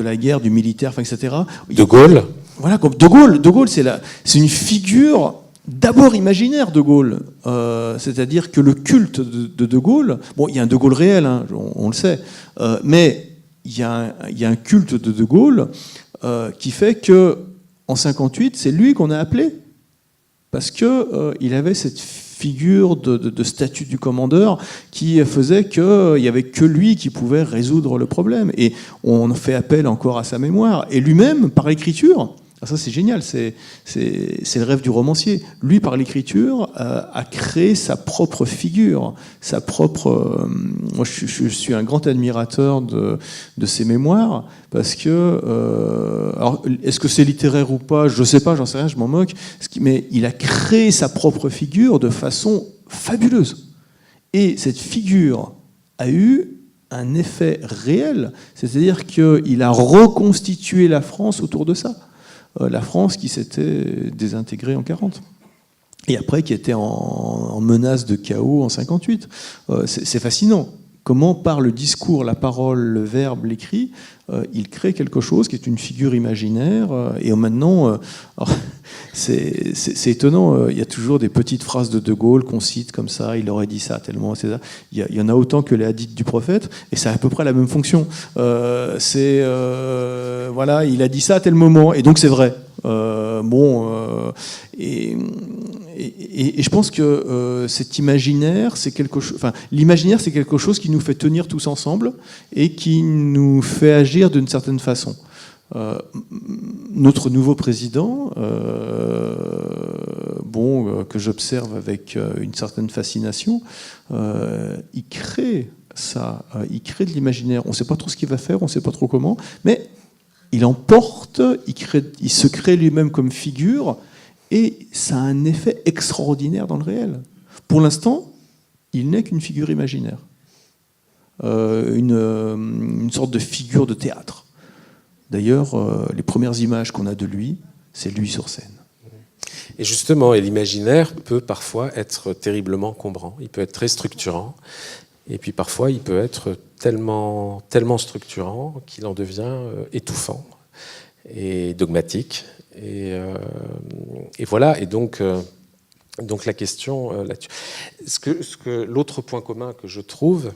la guerre, du militaire, etc. De Gaulle. Voilà, comme De Gaulle, c'est une figure d'abord imaginaire, De Gaulle. C'est-à-dire que le culte de Gaulle, il y a un De Gaulle réel, hein, on le sait, mais il y a un culte de Gaulle qui fait que en 58, c'est lui qu'on a appelé, parce que il avait cette figure de statut du commandeur qui faisait qu'il n'y avait que lui qui pouvait résoudre le problème. Et on fait appel encore à sa mémoire. Et lui-même, par l'écriture, ça c'est génial, c'est le rêve du romancier. Lui, par l'écriture, a créé sa propre figure, sa propre. Moi, je suis un grand admirateur de ses mémoires, parce que. Alors, est-ce que c'est littéraire ou pas? Je ne sais pas, j'en sais rien, je m'en moque. Mais il a créé sa propre figure de façon fabuleuse. Et cette figure a eu un effet réel, c'est-à-dire qu'il a reconstitué la France autour de ça. La France qui s'était désintégrée en 40, et après qui était en menace de chaos en 58. C'est fascinant. Comment, par le discours, la parole, le verbe, l'écrit, il crée quelque chose qui est une figure imaginaire. Et maintenant, C'est étonnant. Il y a toujours des petites phrases de Gaulle qu'on cite comme ça. Il aurait dit ça tellement, etc. Il y en a autant que les hadiths du prophète, et c'est à peu près la même fonction. Voilà, il a dit ça à tel moment, et donc c'est vrai. Et je pense que cet imaginaire, c'est quelque chose. Enfin, l'imaginaire, c'est quelque chose qui nous fait tenir tous ensemble et qui nous fait agir d'une certaine façon. Notre nouveau président, que j'observe avec une certaine fascination, il crée ça, il crée de l'imaginaire. On ne sait pas trop ce qu'il va faire, on ne sait pas trop comment, mais il emporte, il se crée lui-même comme figure, et ça a un effet extraordinaire dans le réel. Pour l'instant, il n'est qu'une figure imaginaire, une sorte de figure de théâtre. D'ailleurs, les premières images qu'on a de lui, c'est lui sur scène. Et justement, l'imaginaire peut parfois être terriblement encombrant. Il peut être très structurant. Et puis parfois, il peut être tellement structurant qu'il en devient étouffant et dogmatique. Et voilà. Et donc la question là-dessus. L'autre point commun que je trouve,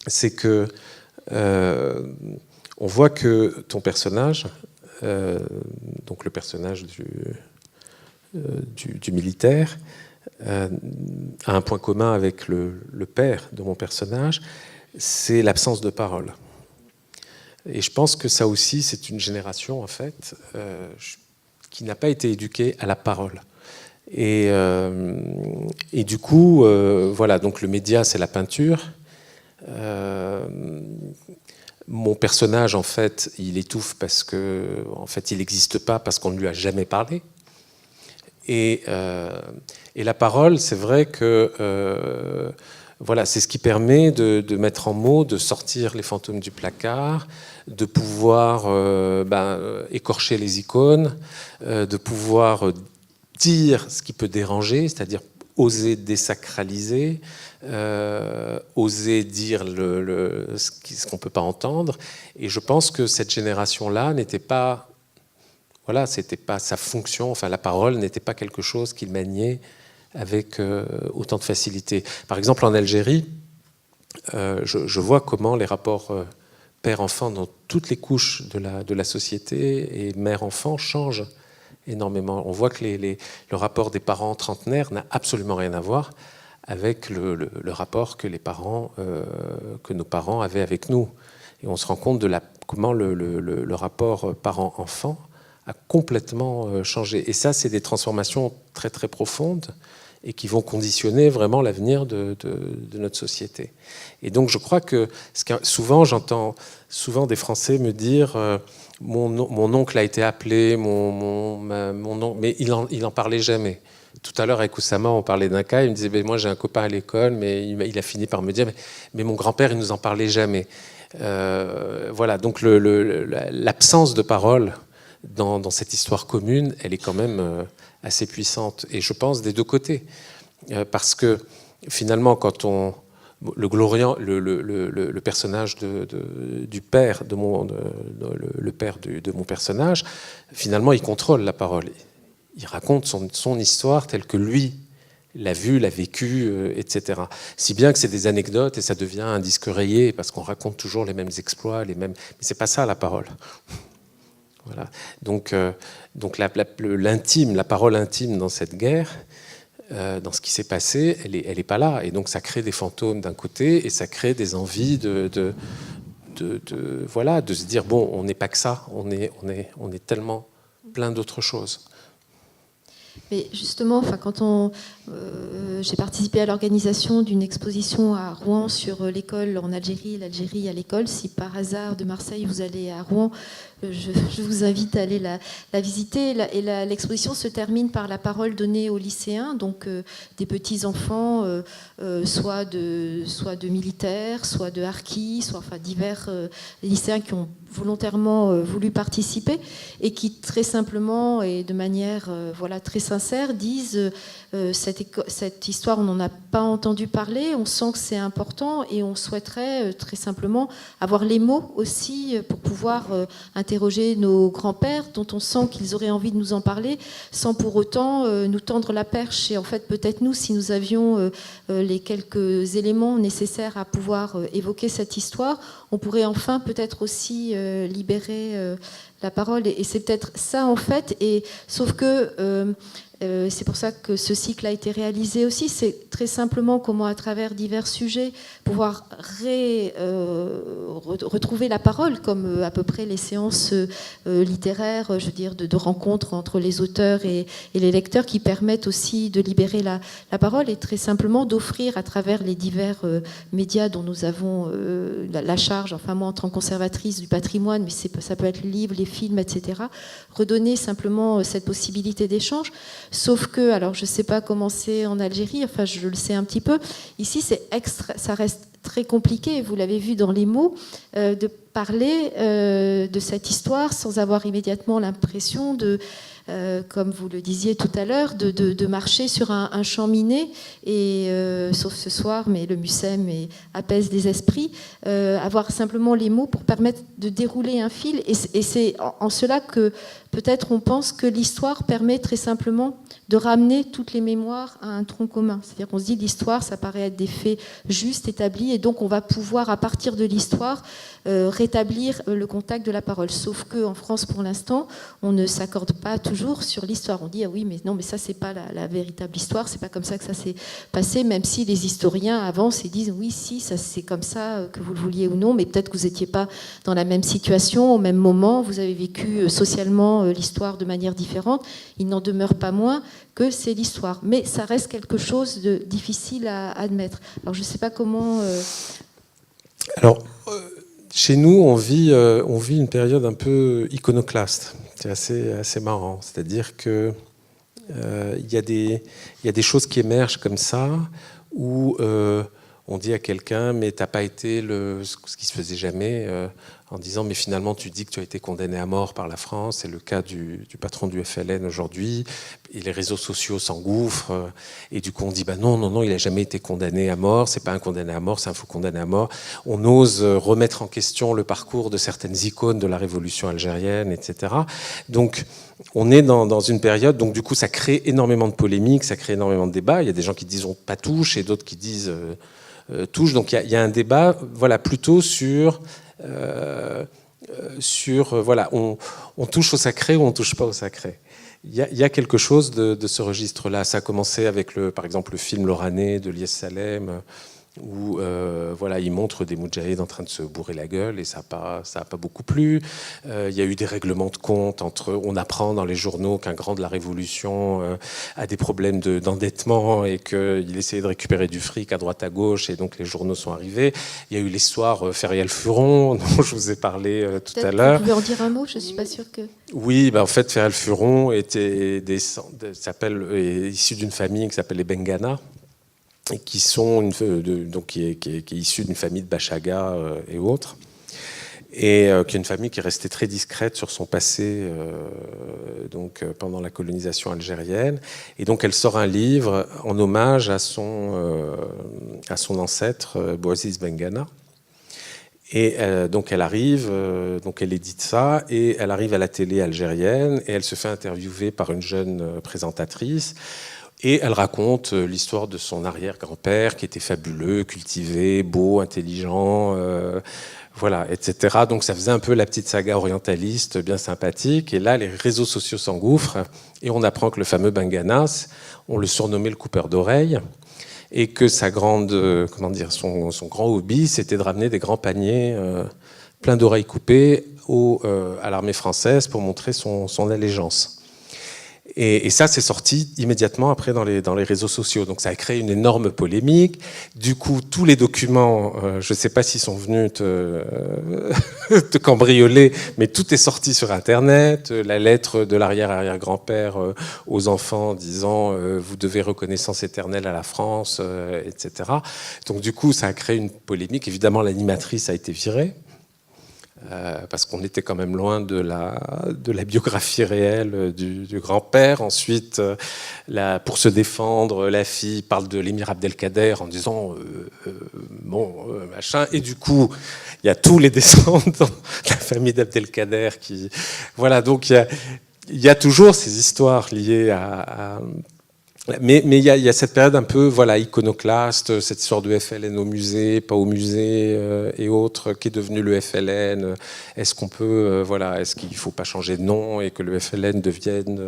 c'est que on voit que ton personnage, donc le personnage du militaire, a un point commun avec le père de mon personnage, c'est l'absence de parole. Et je pense que ça aussi, c'est une génération en fait qui n'a pas été éduquée à la parole. Et du coup, voilà, donc le média, c'est la peinture. Mon personnage, en fait, il étouffe parce que, en fait, il n'existe pas parce qu'on ne lui a jamais parlé. Et la parole, c'est vrai que voilà, c'est ce qui permet de mettre en mots, de sortir les fantômes du placard, de pouvoir écorcher les icônes, de pouvoir dire ce qui peut déranger, c'est-à-dire oser désacraliser, oser dire ce qu'on ne peut pas entendre. Et je pense que cette génération-là n'était pas... Voilà, c'était pas sa fonction, enfin la parole n'était pas quelque chose qu'il maniait avec autant de facilité. Par exemple, en Algérie, je vois comment les rapports père-enfant dans toutes les couches de la société et mère-enfant changent énormément. On voit que le rapport des parents trentenaires n'a absolument rien à voir avec le rapport que que nos parents avaient avec nous. Et on se rend compte de comment le rapport parent-enfant a complètement changé. Et ça, c'est des transformations très très profondes et qui vont conditionner vraiment l'avenir de notre société. Et donc je crois que j'entends souvent des Français me dire mon oncle a été appelé, mon oncle, mais il en parlait jamais. Tout à l'heure avec Oussama, on parlait d'un cas, il me disait moi j'ai un copain à l'école, mais il a fini par me dire mais mon grand-père il nous en parlait jamais. Voilà, donc l'absence de parole dans cette histoire commune, elle est quand même assez puissante. Et je pense des deux côtés. Parce que finalement, quand le personnage du père, le père de mon personnage, finalement, il contrôle la parole. Il raconte son histoire telle que lui l'a vue, l'a vécue, etc. Si bien que c'est des anecdotes et ça devient un disque rayé parce qu'on raconte toujours les mêmes exploits, mais c'est pas ça la parole. Voilà. Donc l'intime, la parole intime dans cette guerre, dans ce qui s'est passé, elle est pas là. Et donc ça crée des fantômes d'un côté et ça crée des envies de se dire bon, on n'est pas que ça, on est tellement plein d'autres choses. Mais justement, quand j'ai participé à l'organisation d'une exposition à Rouen sur l'école en Algérie, l'Algérie à l'école. Si par hasard de Marseille vous allez à Rouen, je vous invite à aller la visiter. Et l'exposition se termine par la parole donnée aux lycéens, donc des petits enfants, soit de militaires, soit de harkis, divers lycéens qui ont volontairement voulu participer et qui très simplement et de manière très sincère sincères, disent cette histoire, on n'en a pas entendu parler, on sent que c'est important et on souhaiterait très simplement avoir les mots aussi pour pouvoir interroger nos grands-pères dont on sent qu'ils auraient envie de nous en parler sans pour autant nous tendre la perche. Et en fait, peut-être nous, si nous avions les quelques éléments nécessaires à pouvoir évoquer cette histoire, on pourrait enfin peut-être aussi libérer la parole. Et c'est peut-être ça en fait. Et sauf que c'est pour ça que ce cycle a été réalisé aussi. C'est très simplement comment, à travers divers sujets, pouvoir retrouver la parole, comme à peu près les séances littéraires, je veux dire, de rencontres entre les auteurs et les lecteurs, qui permettent aussi de libérer la parole et très simplement d'offrir à travers les divers médias dont nous avons la charge, enfin moi en tant que conservatrice du patrimoine, mais ça peut être le livre, les films, etc., redonner simplement cette possibilité d'échange. Sauf que, alors je ne sais pas comment c'est en Algérie, enfin je le sais un petit peu, ici ça reste très compliqué, vous l'avez vu dans les mots, de parler de cette histoire sans avoir immédiatement l'impression de, comme vous le disiez tout à l'heure, de marcher sur un champ miné, et sauf ce soir, mais le Mucem apaise les esprits, avoir simplement les mots pour permettre de dérouler un fil, et c'est en cela que peut-être on pense que l'histoire permet très simplement de ramener toutes les mémoires à un tronc commun. C'est-à-dire qu'on se dit l'histoire, ça paraît être des faits justes, établis, et donc on va pouvoir, à partir de l'histoire, rétablir le contact de la parole. Sauf qu'en France, pour l'instant, on ne s'accorde pas toujours sur l'histoire. On dit, ah oui, mais non, mais ça, c'est pas la véritable histoire, c'est pas comme ça que ça s'est passé, même si les historiens avancent et disent, oui, si, ça, c'est comme ça, que vous le vouliez ou non, mais peut-être que vous n'étiez pas dans la même situation, au même moment, vous avez vécu socialement l'histoire de manière différente. Il n'en demeure pas moins que c'est l'histoire. Mais ça reste quelque chose de difficile à admettre. Alors, je ne sais pas comment... Alors, chez nous, on vit une période un peu iconoclaste. C'est assez marrant. C'est-à-dire que il y a des choses qui émergent comme ça, où on dit à quelqu'un, mais t'as pas été ce qui se faisait jamais, en disant, mais finalement tu dis que tu as été condamné à mort par la France. C'est le cas du patron du FLN aujourd'hui, et les réseaux sociaux s'engouffrent, et du coup on dit, bah non, il a jamais été condamné à mort, c'est pas un condamné à mort, c'est un faux condamné à mort. On ose remettre en question le parcours de certaines icônes de la révolution algérienne, etc. Donc on est dans une période, donc du coup ça crée énormément de polémiques, ça crée énormément de débats. Il y a des gens qui disent pas touche, et d'autres qui disent touche. Donc il y a un débat, voilà, plutôt sur voilà, on touche au sacré ou on touche pas au sacré. Il y a quelque chose de ce registre-là. Ça a commencé avec par exemple le film L'Oranais de Lies Salem, où voilà, il montre des moudjahids en train de se bourrer la gueule, et ça a pas beaucoup plu. Il y a eu des règlements de compte on apprend dans les journaux qu'un grand de la Révolution a des problèmes d'endettement, et qu'il essayait de récupérer du fric à droite à gauche, et donc les journaux sont arrivés. Il y a eu l'histoire Ferial-Furon, dont je vous ai parlé tout à l'heure. Vous pouvez en dire un mot? Je suis pas sûre que... Oui, en fait, Ferial-Furon est issu d'une famille qui s'appelle les Bengana, et qui est issue d'une famille de Bachaga et autres, et qui est une famille qui est restée très discrète sur son passé pendant la colonisation algérienne. Et donc elle sort un livre en hommage à son ancêtre Bouaziz Bengana. Et donc elle arrive, elle édite ça, et elle arrive à la télé algérienne, et elle se fait interviewer par une jeune présentatrice. Et elle raconte l'histoire de son arrière-grand-père, qui était fabuleux, cultivé, beau, intelligent, voilà, etc. Donc ça faisait un peu la petite saga orientaliste, bien sympathique. Et là, les réseaux sociaux s'engouffrent, et on apprend que le fameux Benganas, on le surnommait le coupeur d'oreilles, et que son grand hobby, c'était de ramener des grands paniers pleins d'oreilles coupées à l'armée française pour montrer son allégeance. Et ça, c'est sorti immédiatement après dans les réseaux sociaux. Donc ça a créé une énorme polémique. Du coup, tous les documents, je ne sais pas s'ils sont venus te cambrioler, mais tout est sorti sur Internet. La lettre de l'arrière-arrière-grand-père aux enfants disant vous devez reconnaissance éternelle à la France, etc. Donc du coup, ça a créé une polémique. Évidemment, l'animatrice a été virée. parce qu'on était quand même loin de la biographie réelle du grand-père. Ensuite, pour se défendre, la fille parle de l'émir Abdelkader en disant machin. Et du coup, il y a tous les descendants de la famille d'Abdelkader qui... Voilà, donc il y a toujours ces histoires liées à mais il y a cette période un peu iconoclaste, cette histoire de FLN au musée, pas au musée et autres, qui est devenu le FLN. Est-ce qu'on peut, est-ce qu'il ne faut pas changer de nom et que le FLN devienne...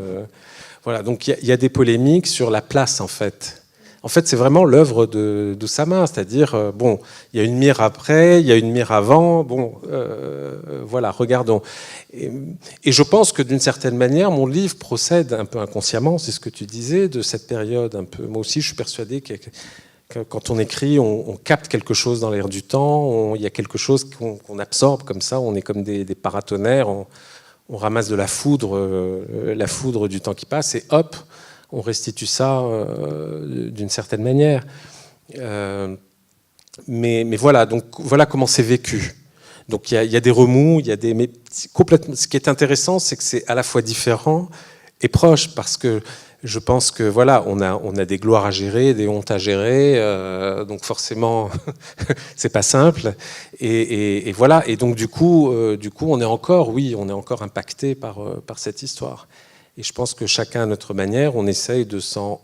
Voilà, donc il y a des polémiques sur la place, en fait. En fait, c'est vraiment l'œuvre d'Oussama, c'est-à-dire, il y a une mire après, il y a une mire avant, regardons. Et je pense que d'une certaine manière, mon livre procède un peu inconsciemment, c'est ce que tu disais, de cette période un peu... Moi aussi, je suis persuadé que quand on écrit, on capte quelque chose dans l'air du temps, il y a quelque chose qu'on absorbe comme ça, on est comme des paratonnerres, on ramasse de la foudre du temps qui passe, et hop, on restitue ça d'une certaine manière. Mais voilà, donc voilà comment c'est vécu. Donc il y a des remous, mais complètement. Ce qui est intéressant, c'est que c'est à la fois différent et proche, parce que je pense que on a des gloires à gérer, des hontes à gérer, donc forcément c'est pas simple. Et voilà. Et donc du coup, on est encore impacté par cette histoire. Et je pense que chacun à notre manière, on essaye de s'en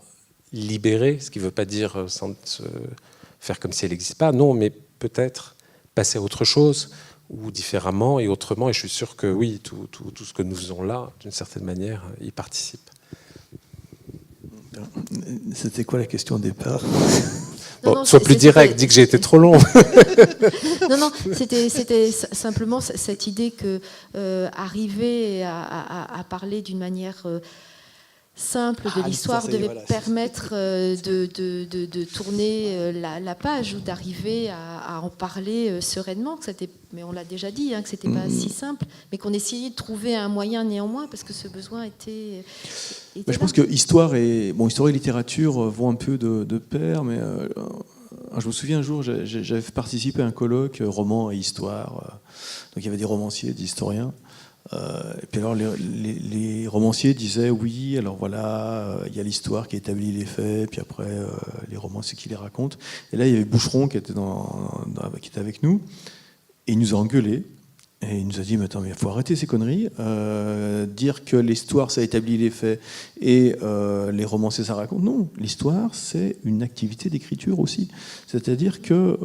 libérer, ce qui ne veut pas dire sans faire comme si elle n'existe pas, non, mais peut-être passer à autre chose, ou différemment et autrement. Et je suis sûr que oui, tout ce que nous faisons là, d'une certaine manière, y participe. C'était quoi la question au départ ? Sois plus direct, dis que j'ai été trop long. Non, c'était simplement cette idée que arriver à parler d'une manière simple de l'histoire devait permettre de tourner la page ou d'arriver à en parler sereinement. Mais on l'a déjà dit, que c'était pas si simple, mais qu'on essayait de trouver un moyen néanmoins parce que ce besoin était je pense que histoire et littérature vont un peu de pair, mais je me souviens un jour, j'avais participé à un colloque roman et histoire. Donc il y avait des romanciers, des historiens. Et puis alors les romanciers disaient oui, alors voilà, il y a l'histoire qui établit les faits, puis après les romanciers qui les racontent. Et là il y avait Boucheron qui était avec nous, et il nous a engueulés. Et il nous a dit, mais attends, il faut arrêter ces conneries. Dire que l'histoire, ça établit les faits et les romanciers, ça raconte. Non, l'histoire, c'est une activité d'écriture aussi. C'est-à-dire que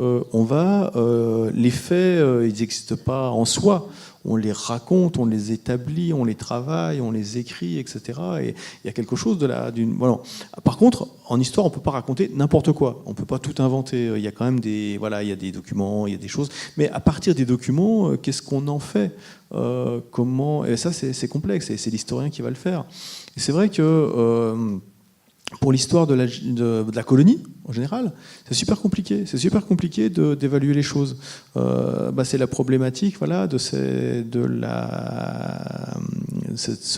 les faits, ils n'existent pas en soi. On les raconte, on les établit, on les travaille, on les écrit, etc. Et il y a quelque chose voilà. Par contre, en histoire, on ne peut pas raconter n'importe quoi. On ne peut pas tout inventer. Il y a quand même il y a des documents, il y a des choses. Mais à partir des documents, qu'est-ce qu'on en fait ? Comment ? Et ça, c'est complexe. Et c'est l'historien qui va le faire. Et c'est vrai que pour l'histoire de la colonie, en général, c'est super compliqué. C'est super compliqué d'évaluer les choses. C'est la problématique de ce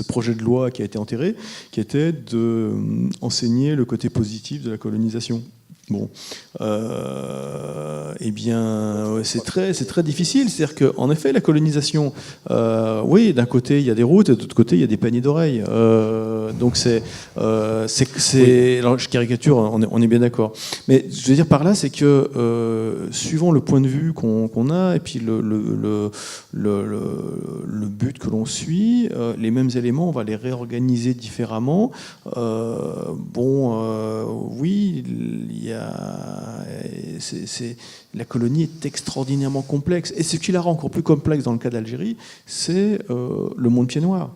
projet de loi qui a été enterré, qui était d'enseigner le côté positif de la colonisation. Bon, c'est très difficile. C'est-à-dire qu'en effet, la colonisation, oui, d'un côté il y a des routes, et de l'autre côté il y a des paniers d'oreilles. Donc alors je caricature, on est bien d'accord. Mais je veux dire par là, c'est que suivant le point de vue qu'on a et puis le but que l'on suit, les mêmes éléments, on va les réorganiser différemment. Oui, il y a la colonie est extraordinairement complexe. Et ce qui la rend encore plus complexe dans le cas d'Algérie, c'est le monde pied noir.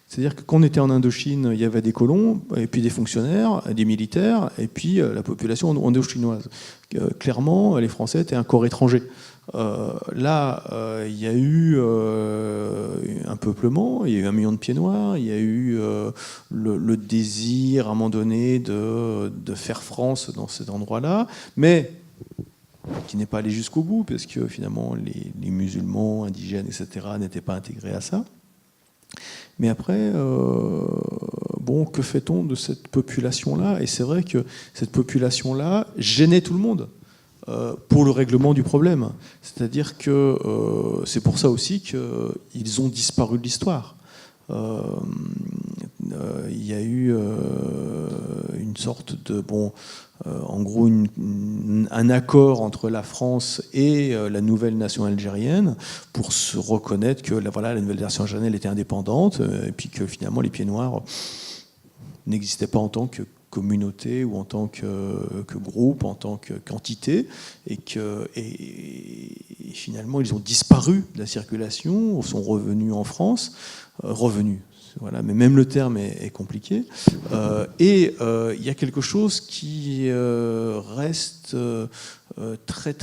C'est-à-dire que quand on était en Indochine, il y avait des colons, et puis des fonctionnaires, des militaires, et puis la population indochinoise. Clairement, les Français étaient un corps étranger. Il y a eu un peuplement, il y a eu 1 million de pieds noirs, il y a eu le désir à un moment donné de faire France dans cet endroit-là, mais qui n'est pas allé jusqu'au bout, parce que finalement les musulmans, indigènes, etc. n'étaient pas intégrés à ça. Mais après, que fait-on de cette population-là ? Et c'est vrai que cette population-là gênait tout le monde. pour le règlement du problème. C'est-à-dire que c'est pour ça aussi qu'ils ont disparu de l'histoire. Il y a eu une sorte de en gros un accord entre la France et la nouvelle nation algérienne pour se reconnaître que la nouvelle nation algérienne était indépendante et puis que finalement les Pieds Noirs n'existaient pas en tant que communauté ou en tant que groupe, en tant qu'entité, et finalement ils ont disparu de la circulation, sont revenus en France, voilà, mais même le terme est compliqué. Et il y a quelque chose qui reste très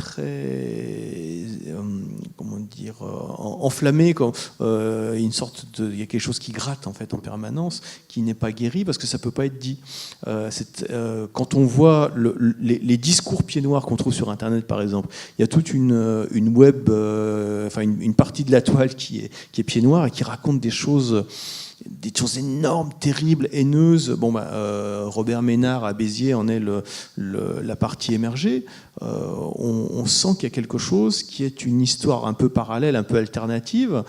comment dire, enflammé, une sorte il y a quelque chose qui gratte en fait en permanence, qui n'est pas guéri parce que ça peut pas être dit. Quand on voit les discours pieds noirs qu'on trouve sur Internet par exemple, il y a toute une web, une partie de la toile qui est pieds noirs et qui raconte des choses énormes, terribles, haineuses. Robert Ménard à Béziers en est la partie émergée. On sent qu'il y a quelque chose qui est une histoire un peu parallèle, un peu alternative,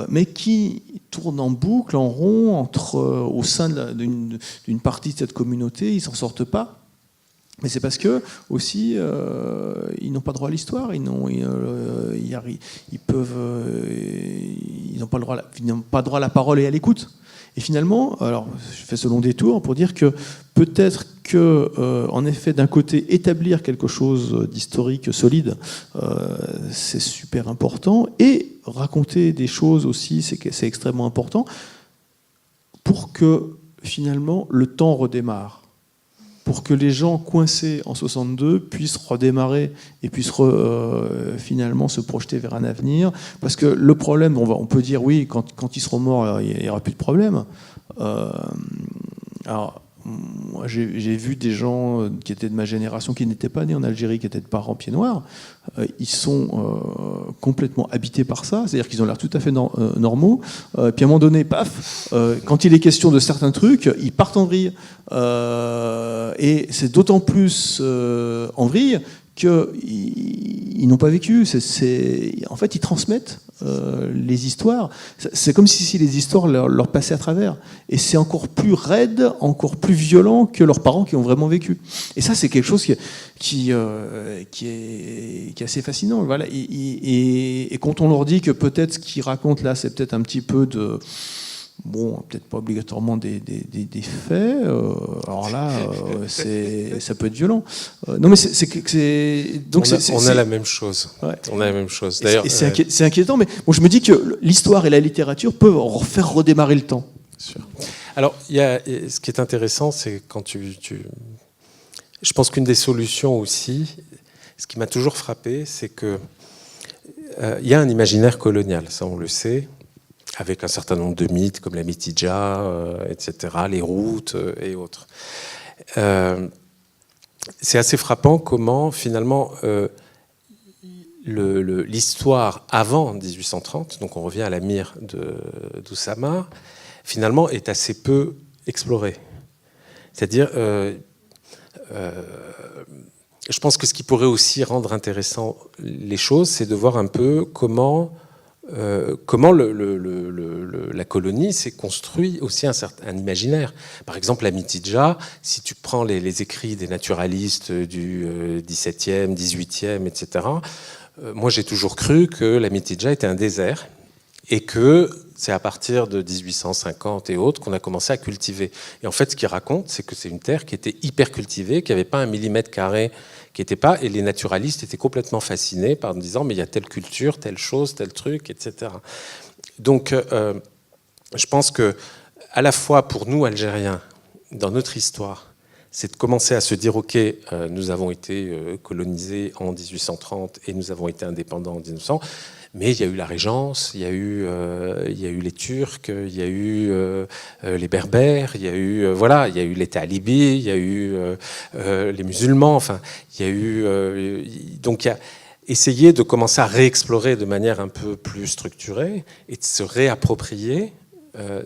mais qui tourne en boucle, en rond, au sein d'une partie de cette communauté. Ils ne s'en sortent pas. Mais c'est parce que aussi ils n'ont pas droit à l'histoire, ils n'ont pas droit à la parole et à l'écoute. Et finalement, alors je fais ce long détour pour dire que peut-être que, en effet, d'un côté, établir quelque chose d'historique solide, c'est super important, et raconter des choses aussi, c'est extrêmement important, pour que finalement le temps redémarre. Pour que les gens coincés en 62 puissent redémarrer et puissent finalement se projeter vers un avenir. Parce que le problème, on peut dire oui, quand ils seront morts, il n'y aura plus de problème. Alors, moi, j'ai vu des gens qui étaient de ma génération, qui n'étaient pas nés en Algérie, qui étaient de parents pieds noirs. Ils sont complètement habités par ça, c'est-à-dire qu'ils ont l'air tout à fait normaux. Puis à un moment donné, paf, quand il est question de certains trucs, ils partent en vrille. Et c'est d'autant plus en vrille qu'ils n'ont pas vécu. En fait, ils transmettent les histoires. C'est comme si les histoires leur passaient à travers. Et c'est encore plus raide, encore plus violent que leurs parents qui ont vraiment vécu. Et ça, c'est quelque chose qui est assez fascinant. Voilà. Et quand on leur dit que peut-être ce qu'ils racontent là, c'est peut-être un petit peu de... Bon, peut-être pas obligatoirement des faits. Alors là, ça peut être violent. Non, mais on a la même chose. Ouais. On a la même chose. D'ailleurs, c'est inquiétant. Mais bon, je me dis que l'histoire et la littérature peuvent faire redémarrer le temps. Sûr. Alors, ce qui est intéressant, c'est quand je pense qu'une des solutions aussi, ce qui m'a toujours frappé, c'est que il y a un imaginaire colonial. Ça, on le sait. Avec un certain nombre de mythes comme la Mitidja, etc., les routes et autres. C'est assez frappant comment, finalement, l'histoire avant 1830, donc on revient à la mire d'Oussama, finalement est assez peu explorée. C'est-à-dire, je pense que ce qui pourrait aussi rendre intéressant les choses, c'est de voir un peu comment la colonie s'est construit aussi un imaginaire. Par exemple, la Mitidja, si tu prends les écrits des naturalistes du XVIIe, XVIIIe, etc., moi j'ai toujours cru que la Mitidja était un désert et que c'est à partir de 1850 et autres qu'on a commencé à cultiver. Et en fait, ce qu'il raconte, c'est que c'est une terre qui était hyper cultivée, qui n'avait pas un millimètre carré, qui n'était pas, et les naturalistes étaient complètement fascinés par me disant mais il y a telle culture, telle chose, tel truc, etc. Donc, je pense que à la fois pour nous Algériens, dans notre histoire, c'est de commencer à se dire ok, nous avons été colonisés en 1830 et nous avons été indépendants en 1900. Mais il y a eu la Régence, il y a eu les Turcs, il y a eu les Berbères, il y a eu les talibis, il y a eu les musulmans. Enfin, il y a eu donc il y a essayer de commencer à réexplorer de manière un peu plus structurée et de se réapproprier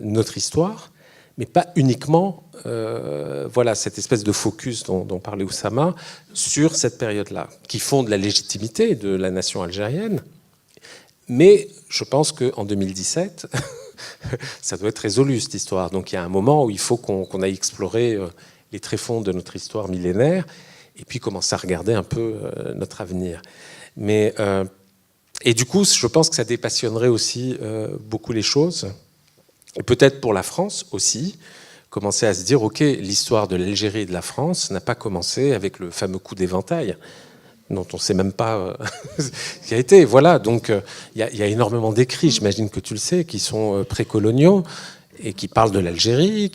notre histoire, mais pas uniquement voilà, cette espèce de focus dont parlait Oussama sur cette période-là, qui fonde la légitimité de la nation algérienne. Mais je pense qu'en 2017, ça doit être résolu, cette histoire. Donc il y a un moment où il faut qu'on aille explorer les tréfonds de notre histoire millénaire et puis commencer à regarder un peu notre avenir. Mais, et du coup, je pense que ça dépassionnerait aussi beaucoup les choses. Et peut-être pour la France aussi, commencer à se dire, OK, l'histoire de l'Algérie et de la France n'a pas commencé avec le fameux coup d'éventail, dont on ne sait même pas ce qui a été. Voilà, donc il y a énormément d'écrits, j'imagine que tu le sais, qui sont précoloniaux et qui parlent de l'Algérie.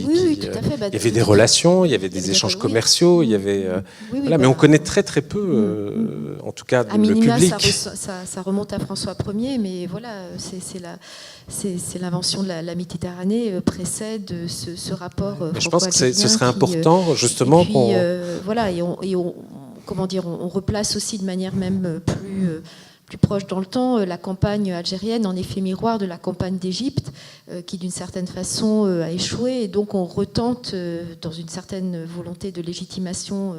Oui, tout à fait. Il y avait des relations, il y avait des échanges commerciaux, il y avait. Voilà, mais on connaît très très peu, en tout cas, le public. Ça remonte à François Ier, mais voilà, c'est l'invention de la Méditerranée précède ce rapport. Je pense que ce serait important, justement, qu'on. Voilà, et on comment dire, on replace aussi de manière même plus proche dans le temps la campagne algérienne en effet miroir de la campagne d'Égypte qui d'une certaine façon a échoué, et donc on retente dans une certaine volonté de légitimation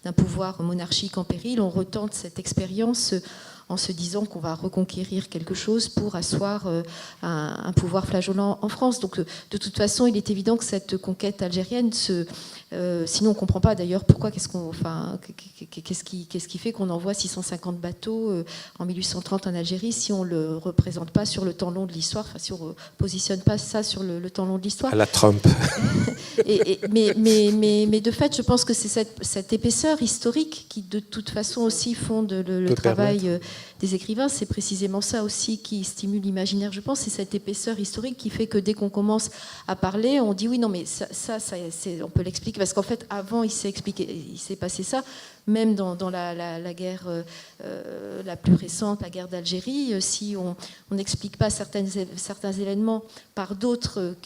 d'un pouvoir monarchique en péril, on retente cette expérience en se disant qu'on va reconquérir quelque chose pour asseoir un pouvoir flageolant en France. Donc de toute façon, il est évident que cette conquête algérienne, sinon on ne comprend pas d'ailleurs pourquoi, qu'est-ce qui fait qu'on envoie 650 bateaux en 1830 en Algérie si on ne le représente pas sur le temps long de l'histoire, enfin, si on ne positionne pas ça sur le temps long de l'histoire. À la Trump. mais de fait, je pense que c'est cette épaisseur historique qui de toute façon aussi fonde le travail des écrivains. C'est précisément ça aussi qui stimule l'imaginaire, je pense. C'est cette épaisseur historique qui fait que dès qu'on commence à parler, on dit oui, non, mais ça on peut l'expliquer. Parce qu'en fait, avant, il s'est passé ça. Même dans la guerre la plus récente, la guerre d'Algérie, si on n'explique pas certains événements par d'autres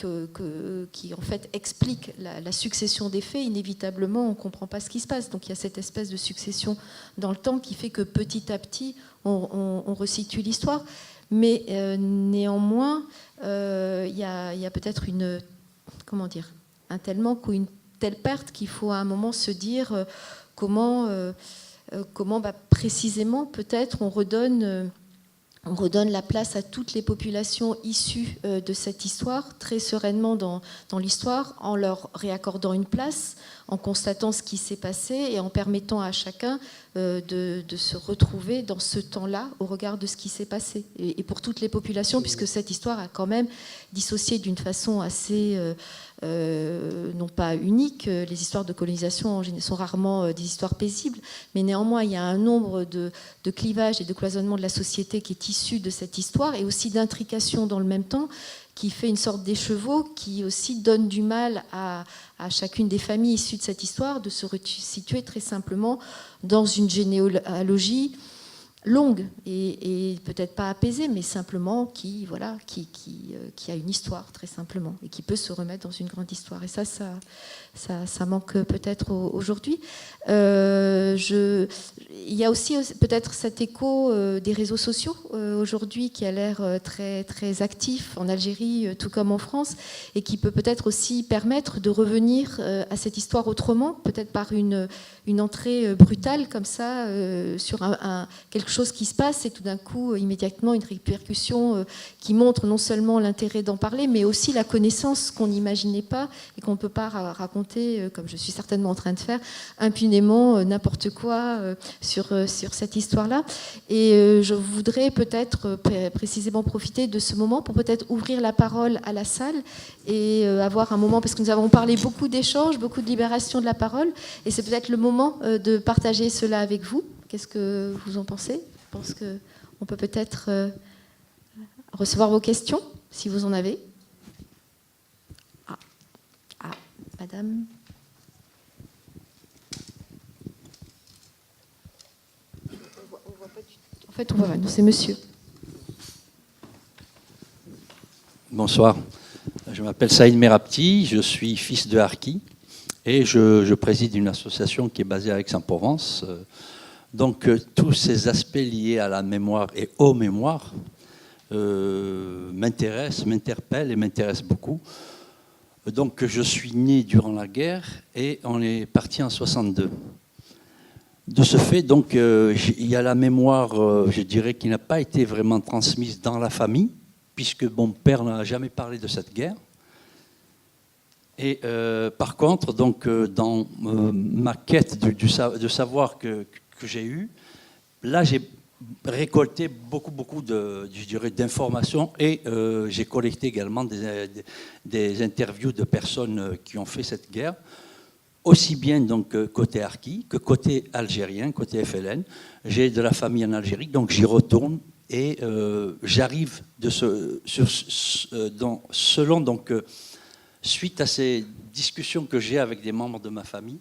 qui en fait expliquent la succession des faits, inévitablement on ne comprend pas ce qui se passe. Donc il y a cette espèce de succession dans le temps qui fait que petit à petit on resitue l'histoire. Mais néanmoins, il y a peut-être un tel manque ou une telle perte qu'il faut à un moment se dire comment précisément peut-être on redonne la place à toutes les populations issues de cette histoire très sereinement dans l'histoire, en leur réaccordant une place, en constatant ce qui s'est passé et en permettant à chacun de se retrouver dans ce temps-là au regard de ce qui s'est passé. Et pour toutes les populations, puisque cette histoire a quand même dissocié d'une façon assez non pas unique, les histoires de colonisation sont rarement des histoires paisibles, mais néanmoins il y a un nombre de clivages et de cloisonnements de la société qui est issu de cette histoire, et aussi d'intrication dans le même temps, qui fait une sorte d'écheveau qui aussi donne du mal à chacune des familles issues de cette histoire de se situer très simplement dans une généalogie longue et peut-être pas apaisée, mais simplement qui a une histoire très simplement et qui peut se remettre dans une grande histoire. Et ça manque peut-être aujourd'hui. Il y a aussi peut-être cet écho des réseaux sociaux aujourd'hui qui a l'air très, très actif en Algérie tout comme en France, et qui peut peut-être aussi permettre de revenir à cette histoire autrement, peut-être par une entrée brutale comme ça sur quelque chose qui se passe, et tout d'un coup immédiatement une répercussion qui montre non seulement l'intérêt d'en parler, mais aussi la connaissance qu'on n'imaginait pas et qu'on ne peut pas raconter, comme je suis certainement en train de faire, impunément n'importe quoi sur cette histoire-là. Et je voudrais peut-être précisément profiter de ce moment pour peut-être ouvrir la parole à la salle et avoir un moment, parce que nous avons parlé beaucoup d'échanges, beaucoup de libération de la parole, et c'est peut-être le moment de partager cela avec vous. Qu'est-ce que vous en pensez ? Je pense qu'on peut peut-être recevoir vos questions, si vous en avez. Ah, madame. En fait, on voit pas. Non, c'est monsieur. Bonsoir. Je m'appelle Saïd Merabti, je suis fils de harki et je préside une association qui est basée à Aix-en-Provence. Donc tous ces aspects liés à la mémoire et aux mémoires m'intéressent, m'interpellent et m'intéressent beaucoup. Donc je suis né durant la guerre et on est parti en 62. De ce fait, donc, il y a la mémoire, je dirais, qui n'a pas été vraiment transmise dans la famille, puisque mon père n'a jamais parlé de cette guerre. Et par contre, donc, dans ma quête de savoir que j'ai eue, là, j'ai récolté beaucoup d'informations et j'ai collecté également des interviews de personnes qui ont fait cette guerre, aussi bien donc côté harki que côté algérien, côté FLN. J'ai de la famille en Algérie, donc j'y retourne et j'arrive selon donc suite à ces discussions que j'ai avec des membres de ma famille,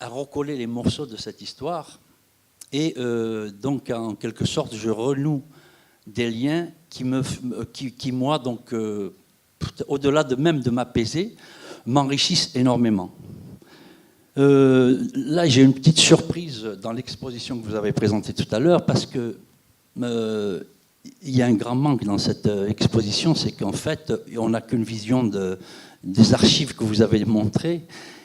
à recoller les morceaux de cette histoire. Et donc, en quelque sorte, je renoue des liens qui moi, donc, au-delà même de m'apaiser, m'enrichissent énormément. Là, j'ai une petite surprise dans l'exposition que vous avez présentée tout à l'heure, parce que il y a un grand manque dans cette exposition, c'est qu'en fait, on n'a qu'une vision des archives que vous avez montrées.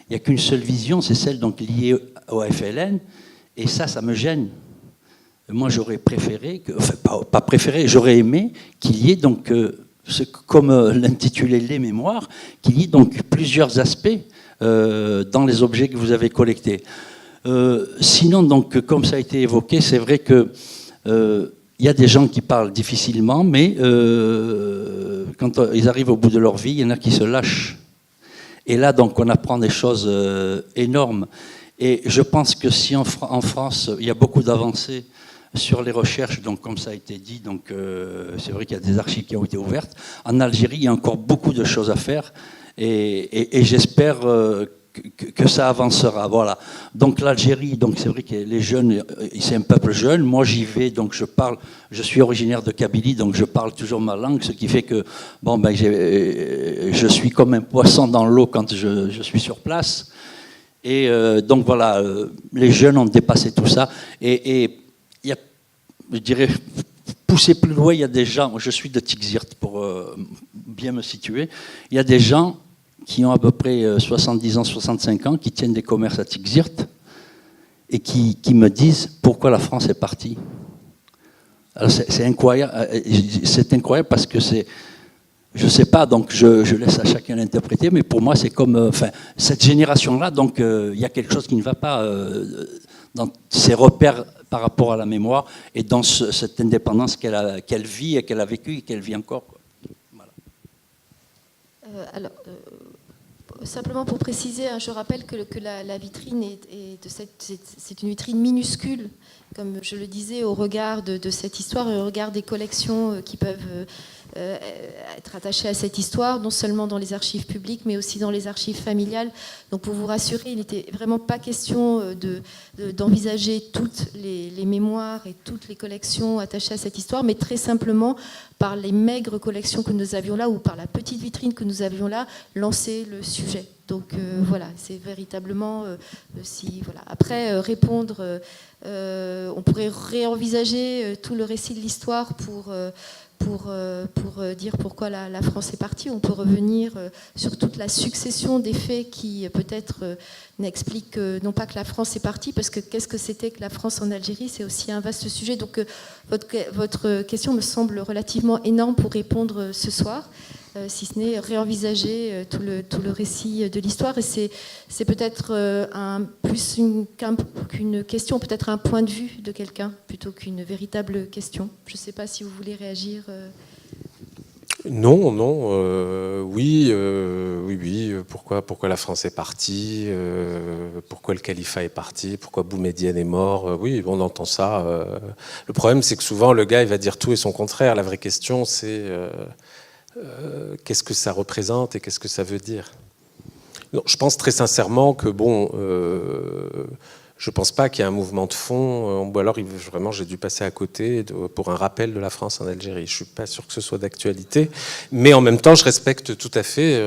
Il n'y a qu'une seule vision, c'est celle donc liée au FLN. Et ça me gêne. Moi, j'aurais préféré, enfin pas préféré, j'aurais aimé qu'il y ait donc, comme l'intitulé Les Mémoires, qu'il y ait donc plusieurs aspects dans les objets que vous avez collectés. Sinon, donc, comme ça a été évoqué, c'est vrai que il y a des gens qui parlent difficilement, mais quand ils arrivent au bout de leur vie, il y en a qui se lâchent. Et là, donc, on apprend des choses énormes. Et je pense que si en France, il y a beaucoup d'avancées sur les recherches, donc comme ça a été dit, donc c'est vrai qu'il y a des archives qui ont été ouvertes. En Algérie, il y a encore beaucoup de choses à faire, et j'espère que ça avancera. Voilà. Donc l'Algérie, donc c'est vrai que les jeunes, c'est un peuple jeune. Moi, j'y vais, donc je suis originaire de Kabylie, donc je parle toujours ma langue, ce qui fait que bon, ben, je suis comme un poisson dans l'eau quand je suis sur place. Et donc voilà, les jeunes ont dépassé tout ça. Et il y a, je dirais, pousser plus loin, il y a des gens, je suis de Tixirt pour bien me situer, il y a des gens qui ont à peu près 70 ans, 65 ans, qui tiennent des commerces à Tixirt et qui me disent pourquoi la France est partie. Alors c'est incroyable parce que c'est... Je ne sais pas, donc je laisse à chacun l'interpréter, mais pour moi, c'est comme... cette génération-là, donc il y a quelque chose qui ne va pas dans ses repères par rapport à la mémoire et dans cette indépendance qu'elle vit et qu'elle a vécue et qu'elle vit encore. Quoi. Voilà. Simplement pour préciser, je rappelle que la vitrine c'est une vitrine minuscule, comme je le disais, au regard de cette histoire et au regard des collections qui peuvent être attachées à cette histoire, non seulement dans les archives publiques, mais aussi dans les archives familiales. Donc pour vous rassurer, il n'était vraiment pas question d'envisager toutes les mémoires et toutes les collections attachées à cette histoire, mais très simplement, par les maigres collections que nous avions là, ou par la petite vitrine que nous avions là, lancer le sujet. Donc voilà, c'est véritablement... voilà. Après, répondre... on pourrait réenvisager tout le récit de l'histoire pour dire pourquoi la France est partie. On peut revenir sur toute la succession des faits qui peut-être n'expliquent non pas que la France est partie, parce que qu'est-ce que c'était que la France en Algérie, c'est aussi un vaste sujet. Donc votre question me semble relativement énorme pour répondre ce soir, si ce n'est réenvisager tout le récit de l'histoire. Et c'est peut-être plus qu'une question, peut-être un point de vue de quelqu'un, plutôt qu'une véritable question. Je ne sais pas si vous voulez réagir. Non, oui, pourquoi la France est partie, pourquoi le califat est parti, pourquoi Boumedienne est mort, oui, on entend ça. Le problème, c'est que souvent, le gars, il va dire tout et son contraire. La vraie question, c'est qu'est-ce que ça représente et qu'est-ce que ça veut dire. Non, je pense très sincèrement que, je ne pense pas qu'il y ait un mouvement de fond, ou alors vraiment j'ai dû passer à côté pour un rappel de la France en Algérie. Je ne suis pas sûr que ce soit d'actualité, mais en même temps je respecte tout à fait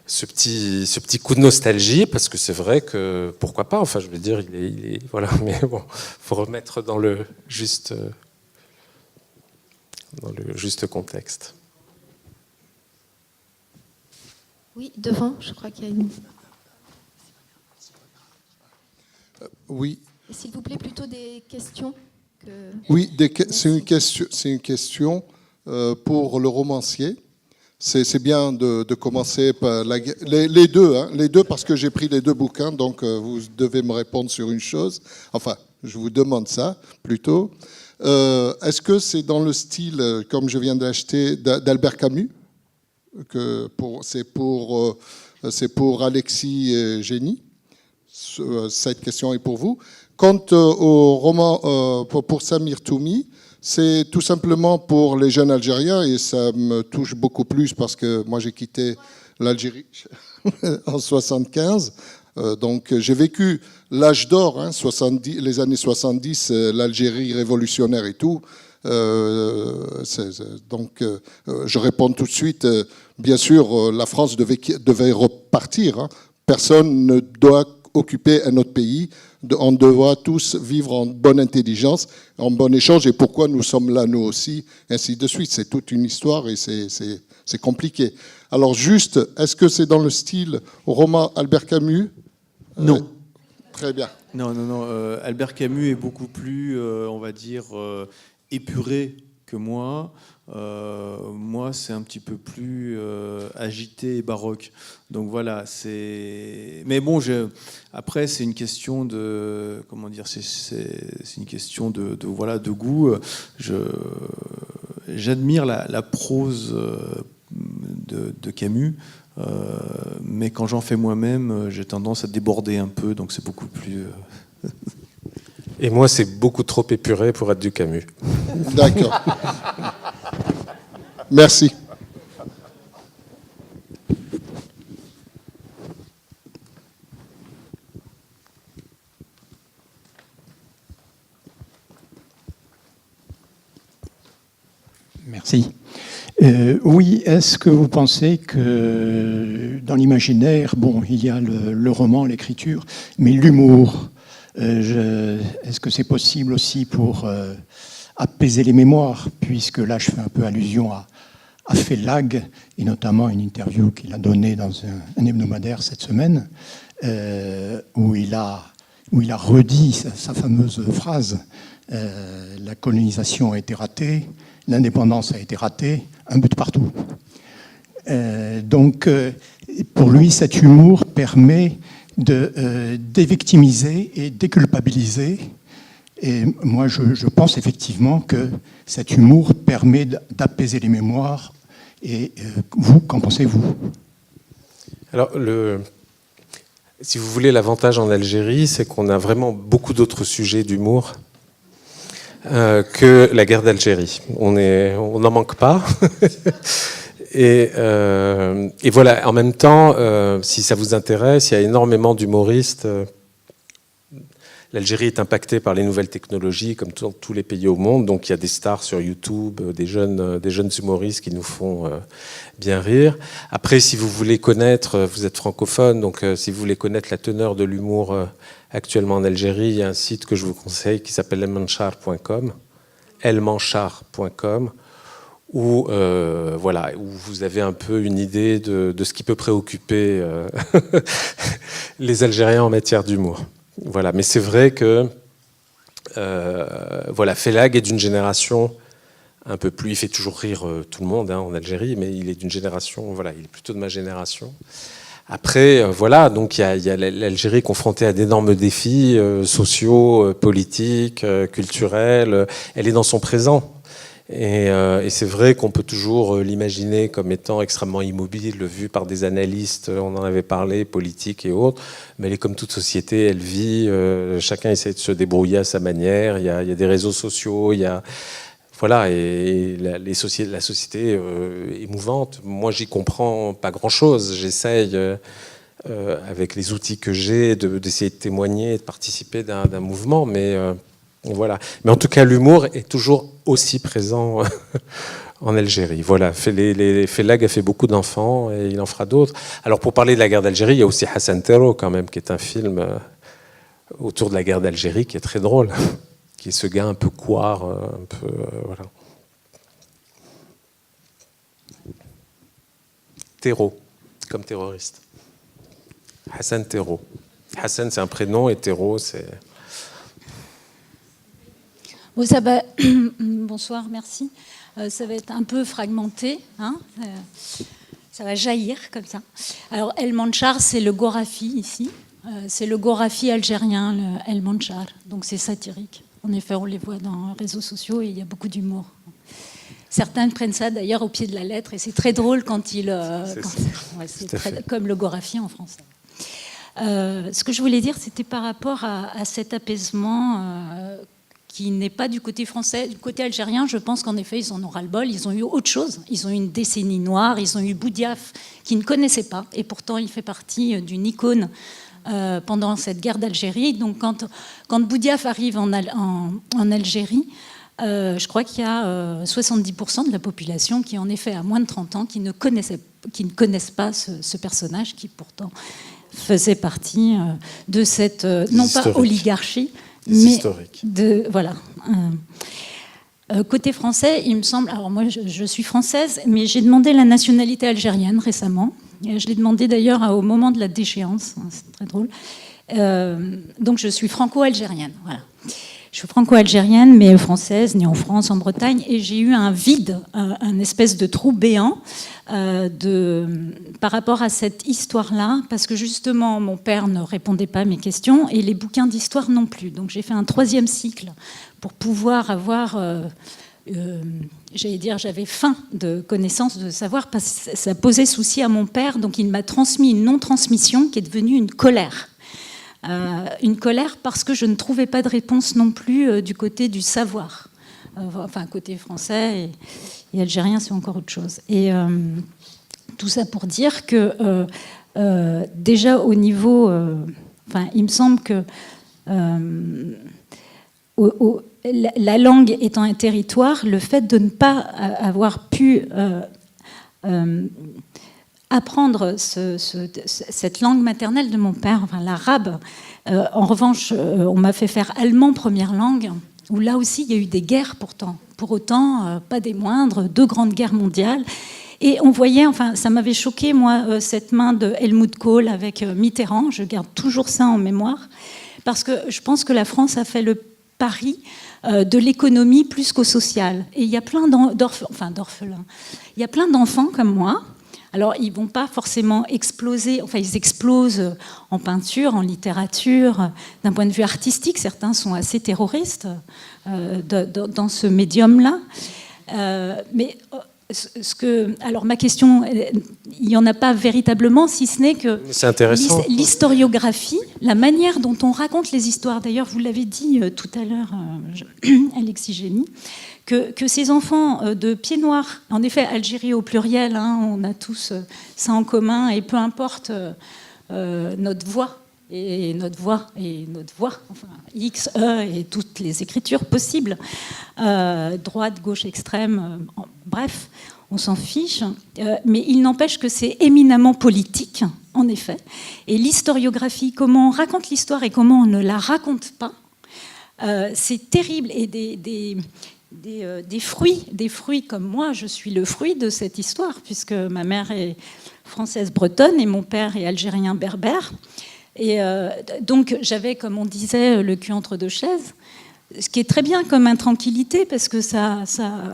ce petit coup de nostalgie, parce que c'est vrai que, pourquoi pas, enfin je veux dire, il est voilà, mais bon, il faut remettre dans le juste contexte. Oui, devant, je crois qu'il y a une... Oui. Et s'il vous plaît, plutôt des questions que... Oui, c'est une question pour le romancier. C'est bien de commencer par les deux, hein, les deux, parce que j'ai pris les deux bouquins, donc vous devez me répondre sur une chose. Enfin, je vous demande ça plutôt. Est-ce que c'est dans le style, comme je viens d'acheter, d'Albert Camus, c'est pour Alexis et Génie? Cette question est pour vous. Quant au roman pour Samir Toumi, c'est tout simplement pour les jeunes Algériens, et ça me touche beaucoup plus parce que moi j'ai quitté l'Algérie en 75. Donc j'ai vécu l'âge d'or, hein, les années 70, l'Algérie révolutionnaire et tout. Donc je réponds tout de suite, bien sûr, la France devait repartir. Hein. Personne ne doit occuper un autre pays. On doit tous vivre en bonne intelligence, en bon échange, et pourquoi nous sommes là, nous aussi, ainsi de suite. C'est toute une histoire et c'est compliqué. Alors juste, est-ce que c'est dans le style roman Albert Camus? Non. Très bien. Non. Albert Camus est beaucoup plus, on va dire, épuré que moi. Moi, c'est un petit peu plus agité et baroque. Donc voilà, c'est. Mais bon, après, c'est une question de, comment dire, c'est une question de voilà, de goût. J'admire la prose de Camus, mais quand j'en fais moi-même, j'ai tendance à déborder un peu. Donc c'est beaucoup plus. Et moi, c'est beaucoup trop épuré pour être du Camus. D'accord. Merci. Merci. Oui, est-ce que vous pensez que dans l'imaginaire, bon, il y a le roman, l'écriture, mais l'humour, est-ce que c'est possible aussi pour apaiser les mémoires, puisque là, je fais un peu allusion à Félag, et notamment une interview qu'il a donnée dans un hebdomadaire cette semaine, où il a redit sa fameuse phrase « La colonisation a été ratée, l'indépendance a été ratée, un but partout ». Donc, pour lui, cet humour permet de dévictimiser et déculpabiliser. Et moi, je pense effectivement que cet humour permet d'apaiser les mémoires. Et vous, qu'en pensez-vous? Alors, si vous voulez, l'avantage en Algérie, c'est qu'on a vraiment beaucoup d'autres sujets d'humour que la guerre d'Algérie. On n'en manque pas. Et voilà, en même temps, si ça vous intéresse, il y a énormément d'humoristes. L'Algérie est impactée par les nouvelles technologies, comme tous les pays au monde. Donc il y a des stars sur YouTube, des jeunes humoristes qui nous font bien rire. Après, si vous voulez connaître, vous êtes francophone, donc si vous voulez connaître la teneur de l'humour actuellement en Algérie, il y a un site que je vous conseille qui s'appelle elmanchar.com, où vous avez un peu une idée de ce qui peut préoccuper les Algériens en matière d'humour. Voilà, mais c'est vrai que Félag est d'une génération un peu plus. Il fait toujours rire tout le monde en Algérie, mais il est d'une génération. Voilà, il est plutôt de ma génération. Après, donc il y a l'Algérie confrontée à d'énormes défis sociaux, politiques, culturels. Elle est dans son présent. Et c'est vrai qu'on peut toujours l'imaginer comme étant extrêmement immobile, vu par des analystes, on en avait parlé, politiques et autres, mais elle est comme toute société, elle vit, chacun essaie de se débrouiller à sa manière, il y a des réseaux sociaux, et la société est mouvante. Moi, j'y comprends pas grand-chose, j'essaye, avec les outils que j'ai, d'essayer de témoigner, de participer d'un mouvement, mais... Voilà. Mais en tout cas, l'humour est toujours aussi présent en Algérie. Voilà. Félag a fait beaucoup d'enfants et il en fera d'autres. Alors, pour parler de la guerre d'Algérie, il y a aussi Hassan Tero, quand même, qui est un film autour de la guerre d'Algérie qui est très drôle, qui est ce gars un peu couard, un peu. Voilà. Tero, comme terroriste. Hassan Terro. Hassan, c'est un prénom, et Terro, c'est... Bon, bonsoir, merci. Ça va être un peu fragmenté, hein, ça va jaillir comme ça. Alors, El Manchar, c'est le Gorafi ici. C'est le Gorafi algérien, le El Manchar. Donc, c'est satirique. En effet, on les voit dans les réseaux sociaux et il y a beaucoup d'humour. Certains prennent ça d'ailleurs au pied de la lettre et c'est très drôle quand ils... c'est comme le Gorafi en français. Ce que je voulais dire, c'était par rapport à cet apaisement qui n'est pas du côté français. Du côté algérien, je pense qu'en effet, ils en ont ras-le-bol. Ils ont eu autre chose. Ils ont eu une décennie noire. Ils ont eu Boudiaf, qu'ils ne connaissaient pas. Et pourtant, il fait partie d'une icône pendant cette guerre d'Algérie. Donc, quand Boudiaf arrive en Algérie, je crois qu'il y a 70% de la population qui, en effet, a moins de 30 ans, qui ne connaissent pas ce personnage qui, pourtant, faisait partie de cette, non pas oligarchie, mais de... Voilà. Côté français, il me semble... Alors moi, je suis française, mais j'ai demandé la nationalité algérienne récemment. Je l'ai demandé d'ailleurs au moment de la déchéance. C'est très drôle. Donc je suis franco-algérienne. Voilà. Je suis franco-algérienne, mais française, née en France, en Bretagne, et j'ai eu un vide, un espèce de trou béant par rapport à cette histoire-là, parce que justement, mon père ne répondait pas à mes questions, et les bouquins d'histoire non plus. Donc j'ai fait un 3e cycle pour pouvoir avoir... j'allais dire, j'avais faim de connaissances, de savoir, parce que ça posait souci à mon père, donc il m'a transmis une non-transmission qui est devenue une colère. Une colère parce que je ne trouvais pas de réponse non plus du côté du savoir. Enfin, côté français et algérien, c'est encore autre chose. Et tout ça pour dire que déjà au niveau... il me semble que la langue étant un territoire, le fait de ne pas avoir pu... apprendre cette langue maternelle de mon père, enfin, l'arabe. En revanche, on m'a fait faire allemand première langue, où là aussi il y a eu des guerres pourtant. Pour autant, pas des moindres, 2 grandes guerres mondiales. Et on voyait, enfin, ça m'avait choqué, moi, cette main de Helmut Kohl avec Mitterrand. Je garde toujours ça en mémoire, parce que je pense que la France a fait le pari de l'économie plus qu'au social. Et il y a plein d'orphelins. Il y a plein d'enfants comme moi. Alors, ils ne vont pas forcément exploser, enfin, ils explosent en peinture, en littérature, d'un point de vue artistique. Certains sont assez terroristes dans ce médium-là. Mais alors, ma question, il n'y en a pas véritablement, si ce n'est que l'historiographie, la manière dont on raconte les histoires, d'ailleurs, vous l'avez dit tout à l'heure, Alexis Génie, que ces enfants de pieds noirs, en effet, Algérie au pluriel, hein, on a tous ça en commun, et peu importe notre voix, enfin, X, E, et toutes les écritures possibles, droite, gauche, extrême, bref, on s'en fiche, mais il n'empêche que c'est éminemment politique, en effet, et l'historiographie, comment on raconte l'histoire et comment on ne la raconte pas, c'est terrible, et des fruits comme moi, je suis le fruit de cette histoire, puisque ma mère est française bretonne et mon père est algérien berbère. Et donc j'avais, comme on disait, le cul entre 2 chaises, ce qui est très bien comme intranquillité, parce que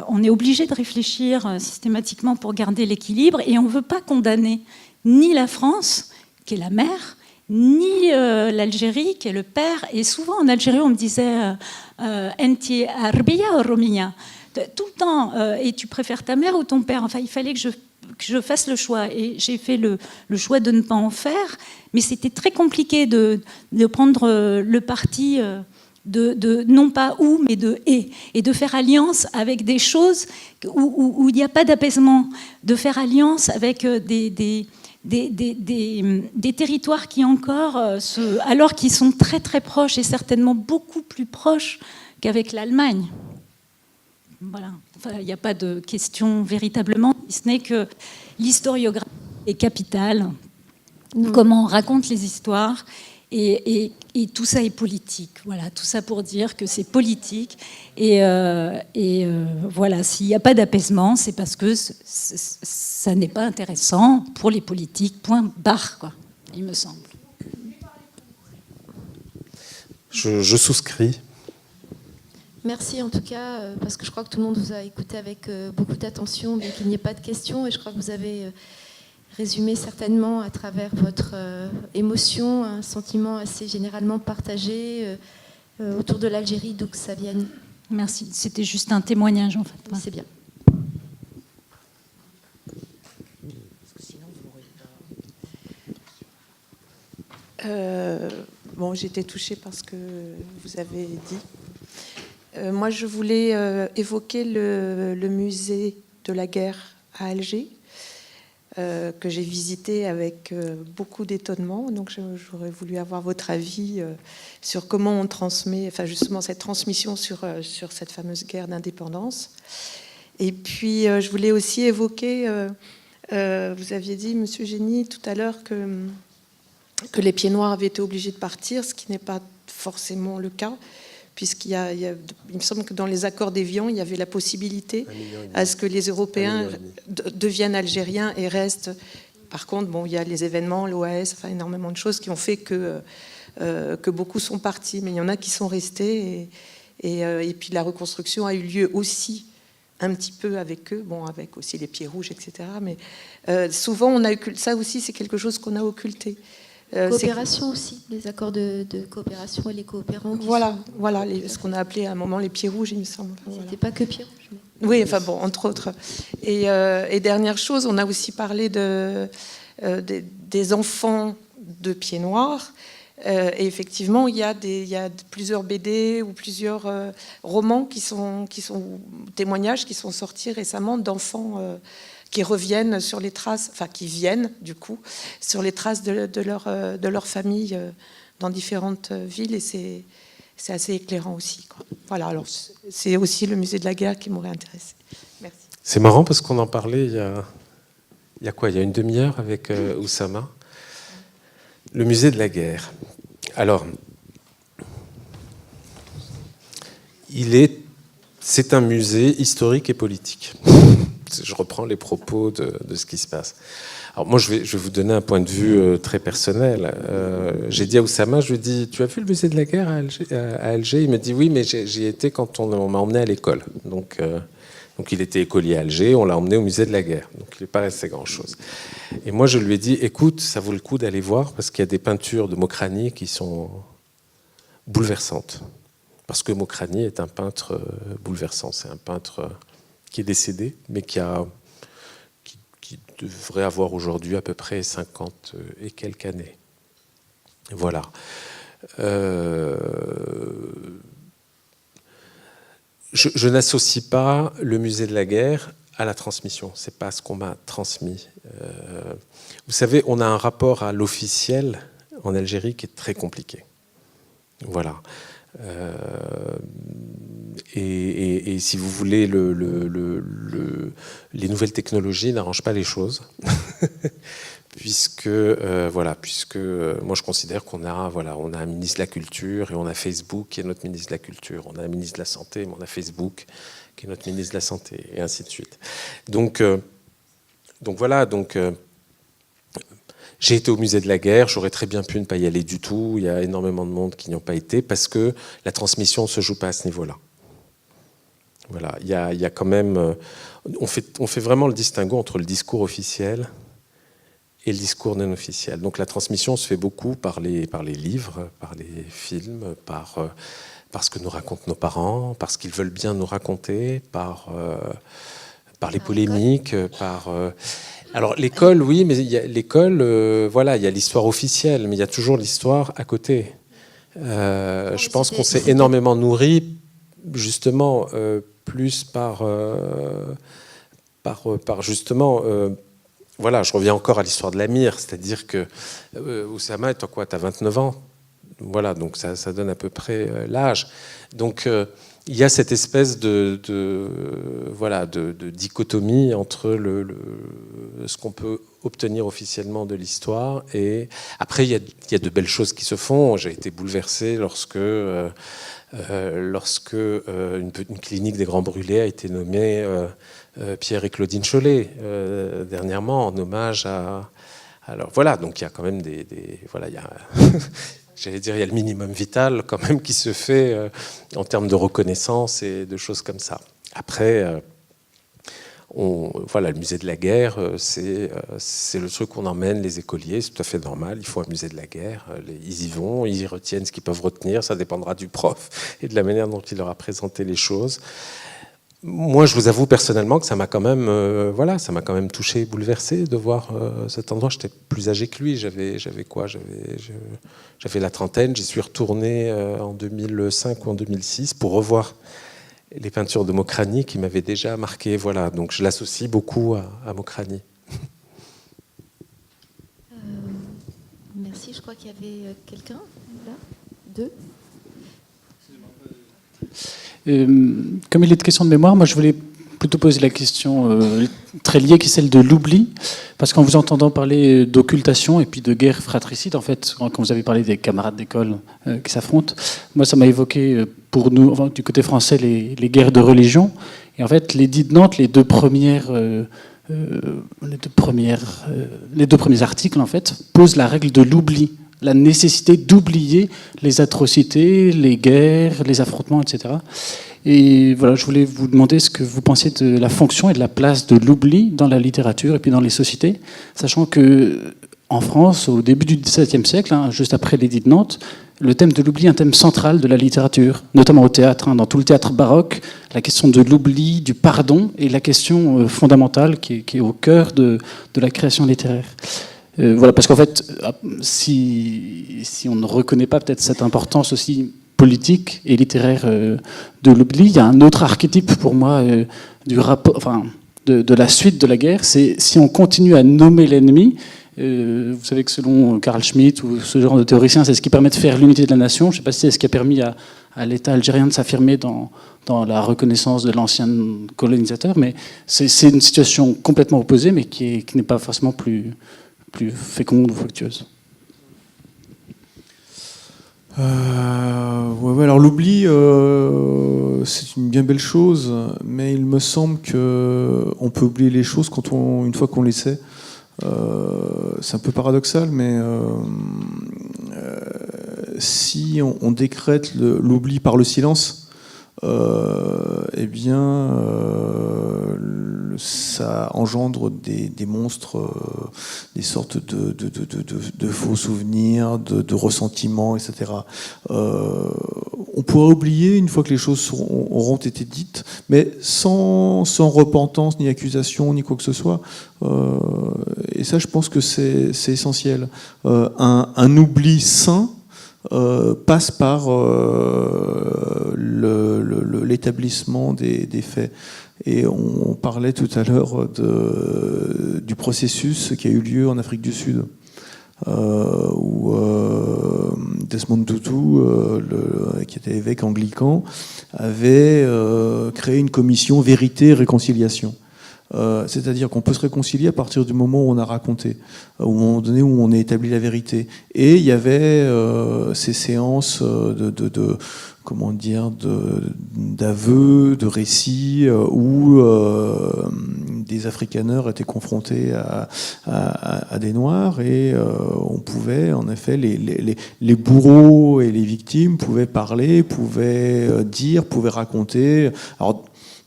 on est obligé de réfléchir systématiquement pour garder l'équilibre, et on ne veut pas condamner ni la France, qui est la mère, ni l'Algérie, qui est le père. Et souvent en Algérie, on me disait Enti Arbia ou Romia, tout le temps, et tu préfères ta mère ou ton père? Enfin, il fallait que je fasse le choix, et j'ai fait le choix de ne pas en faire, mais c'était très compliqué de prendre le parti de non pas ou, mais de et de faire alliance avec des choses où il n'y a pas d'apaisement, de faire alliance avec des territoires qui encore, alors qu'ils sont très très proches, et certainement beaucoup plus proches qu'avec l'Allemagne. Voilà. Enfin, il n'y a pas de question véritablement, si ce n'est que l'historiographie est capitale. Comment on raconte les histoires, Et tout ça est politique. Voilà, tout ça pour dire que c'est politique. Et voilà, s'il n'y a pas d'apaisement, c'est parce que ça n'est pas intéressant pour les politiques. Point barre, quoi, il me semble. Je souscris. Merci en tout cas, parce que je crois que tout le monde vous a écouté avec beaucoup d'attention, bien qu'il n'y ait pas de questions. Et je crois que vous avez résumé certainement à travers votre émotion un sentiment assez généralement partagé autour de l'Algérie, d'où que ça vienne. Merci, c'était juste un témoignage en fait. C'est bien. Bon, j'ai été touchée par ce que vous avez dit. Moi, je voulais évoquer le musée de la guerre à Alger, que j'ai visité avec beaucoup d'étonnement. Donc, j'aurais voulu avoir votre avis sur comment on transmet, enfin justement cette transmission sur cette fameuse guerre d'indépendance. Et puis, je voulais aussi évoquer, vous aviez dit, Monsieur Génie, tout à l'heure, que les pieds noirs avaient été obligés de partir, ce qui n'est pas forcément le cas, puisqu'il me semble que dans les accords d'Évian, il y avait la possibilité à ce que les Européens deviennent algériens et restent. Par contre, bon, il y a les événements, l'OAS, enfin énormément de choses qui ont fait que beaucoup sont partis, mais il y en a qui sont restés, et puis la reconstruction a eu lieu aussi un petit peu avec eux, bon, avec aussi les pieds rouges, etc. Mais souvent, on a occulté. Ça aussi, c'est quelque chose qu'on a occulté. Coopération aussi, les accords de coopération et les coopérants. Voilà, ce qu'on a appelé à un moment les pieds rouges, il me semble. Enfin, c'était pas que pieds rouges. Mais... Oui, enfin bon, entre autres. Et dernière chose, on a aussi parlé des enfants de pieds noirs. Et effectivement, il y a plusieurs BD ou plusieurs romans qui sont témoignages qui sont sortis récemment d'enfants qui reviennent sur les traces, enfin qui viennent du coup sur les traces de leur famille dans différentes villes, et c'est assez éclairant aussi, quoi. Voilà, alors c'est aussi le musée de la guerre qui m'aurait intéressé. Merci. C'est marrant parce qu'on en parlait il y a une demi-heure avec Oussama. Le musée de la guerre. Alors, c'est un musée historique et politique. Je reprends les propos de ce qui se passe. Alors moi, je vais vous donner un point de vue très personnel. J'ai dit à Oussama, je lui ai dit, tu as vu le musée de la guerre à Alger? Il me dit, oui, mais j'y étais quand on m'a emmené à l'école. Donc il était écolier à Alger, on l'a emmené au musée de la guerre. Donc il n'est pas resté grand-chose. Et moi, je lui ai dit, écoute, ça vaut le coup d'aller voir, parce qu'il y a des peintures de Mokrani qui sont bouleversantes. Parce que Mokrani est un peintre bouleversant. C'est un peintre qui est décédé, mais qui devrait avoir aujourd'hui à peu près 50 et quelques années. Voilà. Je n'associe pas le musée de la guerre à la transmission. Ce n'est pas ce qu'on m'a transmis. Vous savez, on a un rapport à l'officiel en Algérie qui est très compliqué. Voilà. Et si vous voulez, les nouvelles technologies n'arrangent pas les choses. puisque moi je considère qu'on a un ministre de la Culture et on a Facebook qui est notre ministre de la Culture. On a un ministre de la Santé, mais on a Facebook qui est notre ministre de la Santé, et ainsi de suite. Donc j'ai été au musée de la guerre, j'aurais très bien pu ne pas y aller du tout. Il y a énormément de monde qui n'y ont pas été parce que la transmission ne se joue pas à ce niveau-là. Voilà, il y a quand même... On fait vraiment le distinguo entre le discours officiel et le discours non officiel. Donc la transmission se fait beaucoup par les livres, par les films, par ce que nous racontent nos parents, par ce qu'ils veulent bien nous raconter, par les polémiques, Alors l'école, oui, mais il y a l'école, il y a l'histoire officielle, mais il y a toujours l'histoire à côté. Je pense qu'on s'est énormément nourri, justement, plus par justement. Je reviens encore à l'histoire de l'Amir, c'est-à-dire que Oussama, toi, tu as 29 ans. Voilà, donc ça donne à peu près l'âge. Donc il y a cette espèce de dichotomie entre ce qu'on peut obtenir officiellement de l'histoire, et après il y a de belles choses qui se font. J'ai été bouleversé lorsque une clinique des Grands Brûlés a été nommée Pierre et Claudine Chollet dernièrement, en hommage à... Alors voilà, donc il y a quand même voilà, il y a j'allais dire, il y a le minimum vital quand même qui se fait en termes de reconnaissance et de choses comme ça. Après, voilà, le musée de la guerre, c'est le truc qu'on emmène les écoliers, c'est tout à fait normal, il faut un musée de la guerre, ils y vont, ils y retiennent ce qu'ils peuvent retenir, ça dépendra du prof et de la manière dont il leur a présenté les choses. Moi, je vous avoue personnellement que ça m'a quand même touché, bouleversé de voir cet endroit. J'étais plus âgé que lui, j'avais quoi, j'avais la trentaine, j'y suis retourné en 2005 ou en 2006 pour revoir les peintures de Mokrani qui m'avaient déjà marqué. Voilà, donc je l'associe beaucoup à Mokrani. Merci, je crois qu'il y avait quelqu'un là, deux. Comme il est de question de mémoire, moi je voulais plutôt poser la question très liée, qui est celle de l'oubli, parce qu'en vous entendant parler d'occultation et puis de guerre fratricide, en fait, quand vous avez parlé des camarades d'école qui s'affrontent, moi ça m'a évoqué pour nous, enfin, du côté français, les guerres de religion. Et en fait, l'édit de Nantes, les deux premiers articles en fait posent la règle de l'oubli, la nécessité d'oublier les atrocités, les guerres, les affrontements, etc. Et voilà, je voulais vous demander ce que vous pensez de la fonction et de la place de l'oubli dans la littérature et puis dans les sociétés, sachant que en France, au début du XVIIe siècle, juste après l'édit de Nantes, le thème de l'oubli est un thème central de la littérature, notamment au théâtre. Dans tout le théâtre baroque, la question de l'oubli, du pardon, est la question fondamentale qui est au cœur de la création littéraire. Voilà, parce qu'en fait, si on ne reconnaît pas peut-être cette importance aussi politique et littéraire de l'oubli, il y a un autre archétype pour moi du rapport, enfin, de la suite de la guerre, c'est si on continue à nommer l'ennemi. Vous savez que selon Carl Schmitt ou ce genre de théoriciens, c'est ce qui permet de faire l'unité de la nation. Je ne sais pas si c'est ce qui a permis à l'État algérien de s'affirmer dans la reconnaissance de l'ancien colonisateur, mais c'est une situation complètement opposée, mais qui n'est pas forcément plus féconde ou fructueuse. Ouais, alors l'oubli, c'est une bien belle chose, mais il me semble qu'on peut oublier les choses une fois qu'on les sait. C'est un peu paradoxal, mais si on décrète l'oubli par le silence, eh bien, ça engendre des monstres, des sortes de faux souvenirs, de ressentiments, etc. On pourrait oublier une fois que les choses auront été dites, mais sans repentance, ni accusation, ni quoi que ce soit. Et ça, je pense que c'est essentiel. Un oubli sain passe par l'établissement des faits. Et on parlait tout à l'heure du processus qui a eu lieu en Afrique du Sud, où Desmond Tutu, qui était évêque anglican, avait créé une commission vérité et réconciliation. C'est-à-dire qu'on peut se réconcilier à partir du moment où on a raconté, au moment donné où on a établi la vérité. Et il y avait ces séances d'aveux, de récits, où des afrikaners étaient confrontés à des noirs, et on pouvait, en effet, les bourreaux et les victimes pouvaient parler, pouvaient dire, pouvaient raconter. Alors,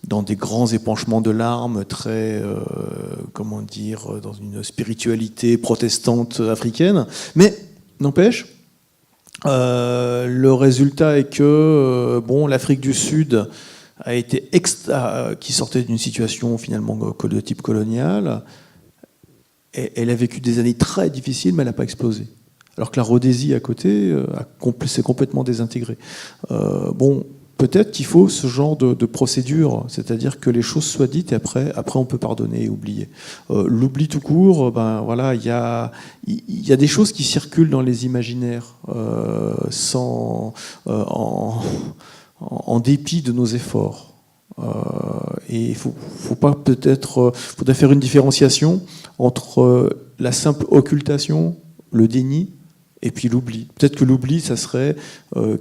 dans des grands épanchements de larmes, très, dans une spiritualité protestante africaine. Mais, n'empêche, le résultat est que l'Afrique du Sud a été qui sortait d'une situation finalement de type colonial. Et elle a vécu des années très difficiles, mais elle n'a pas explosé. Alors que la Rhodésie à côté s'est complètement désintégrée. Peut-être qu'il faut ce genre de procédure, c'est-à-dire que les choses soient dites et après on peut pardonner et oublier. L'oubli tout court, il y a des choses qui circulent dans les imaginaires en dépit de nos efforts. Et il faudrait faire une différenciation entre la simple occultation, le déni, et puis l'oubli. Peut-être que l'oubli, ça serait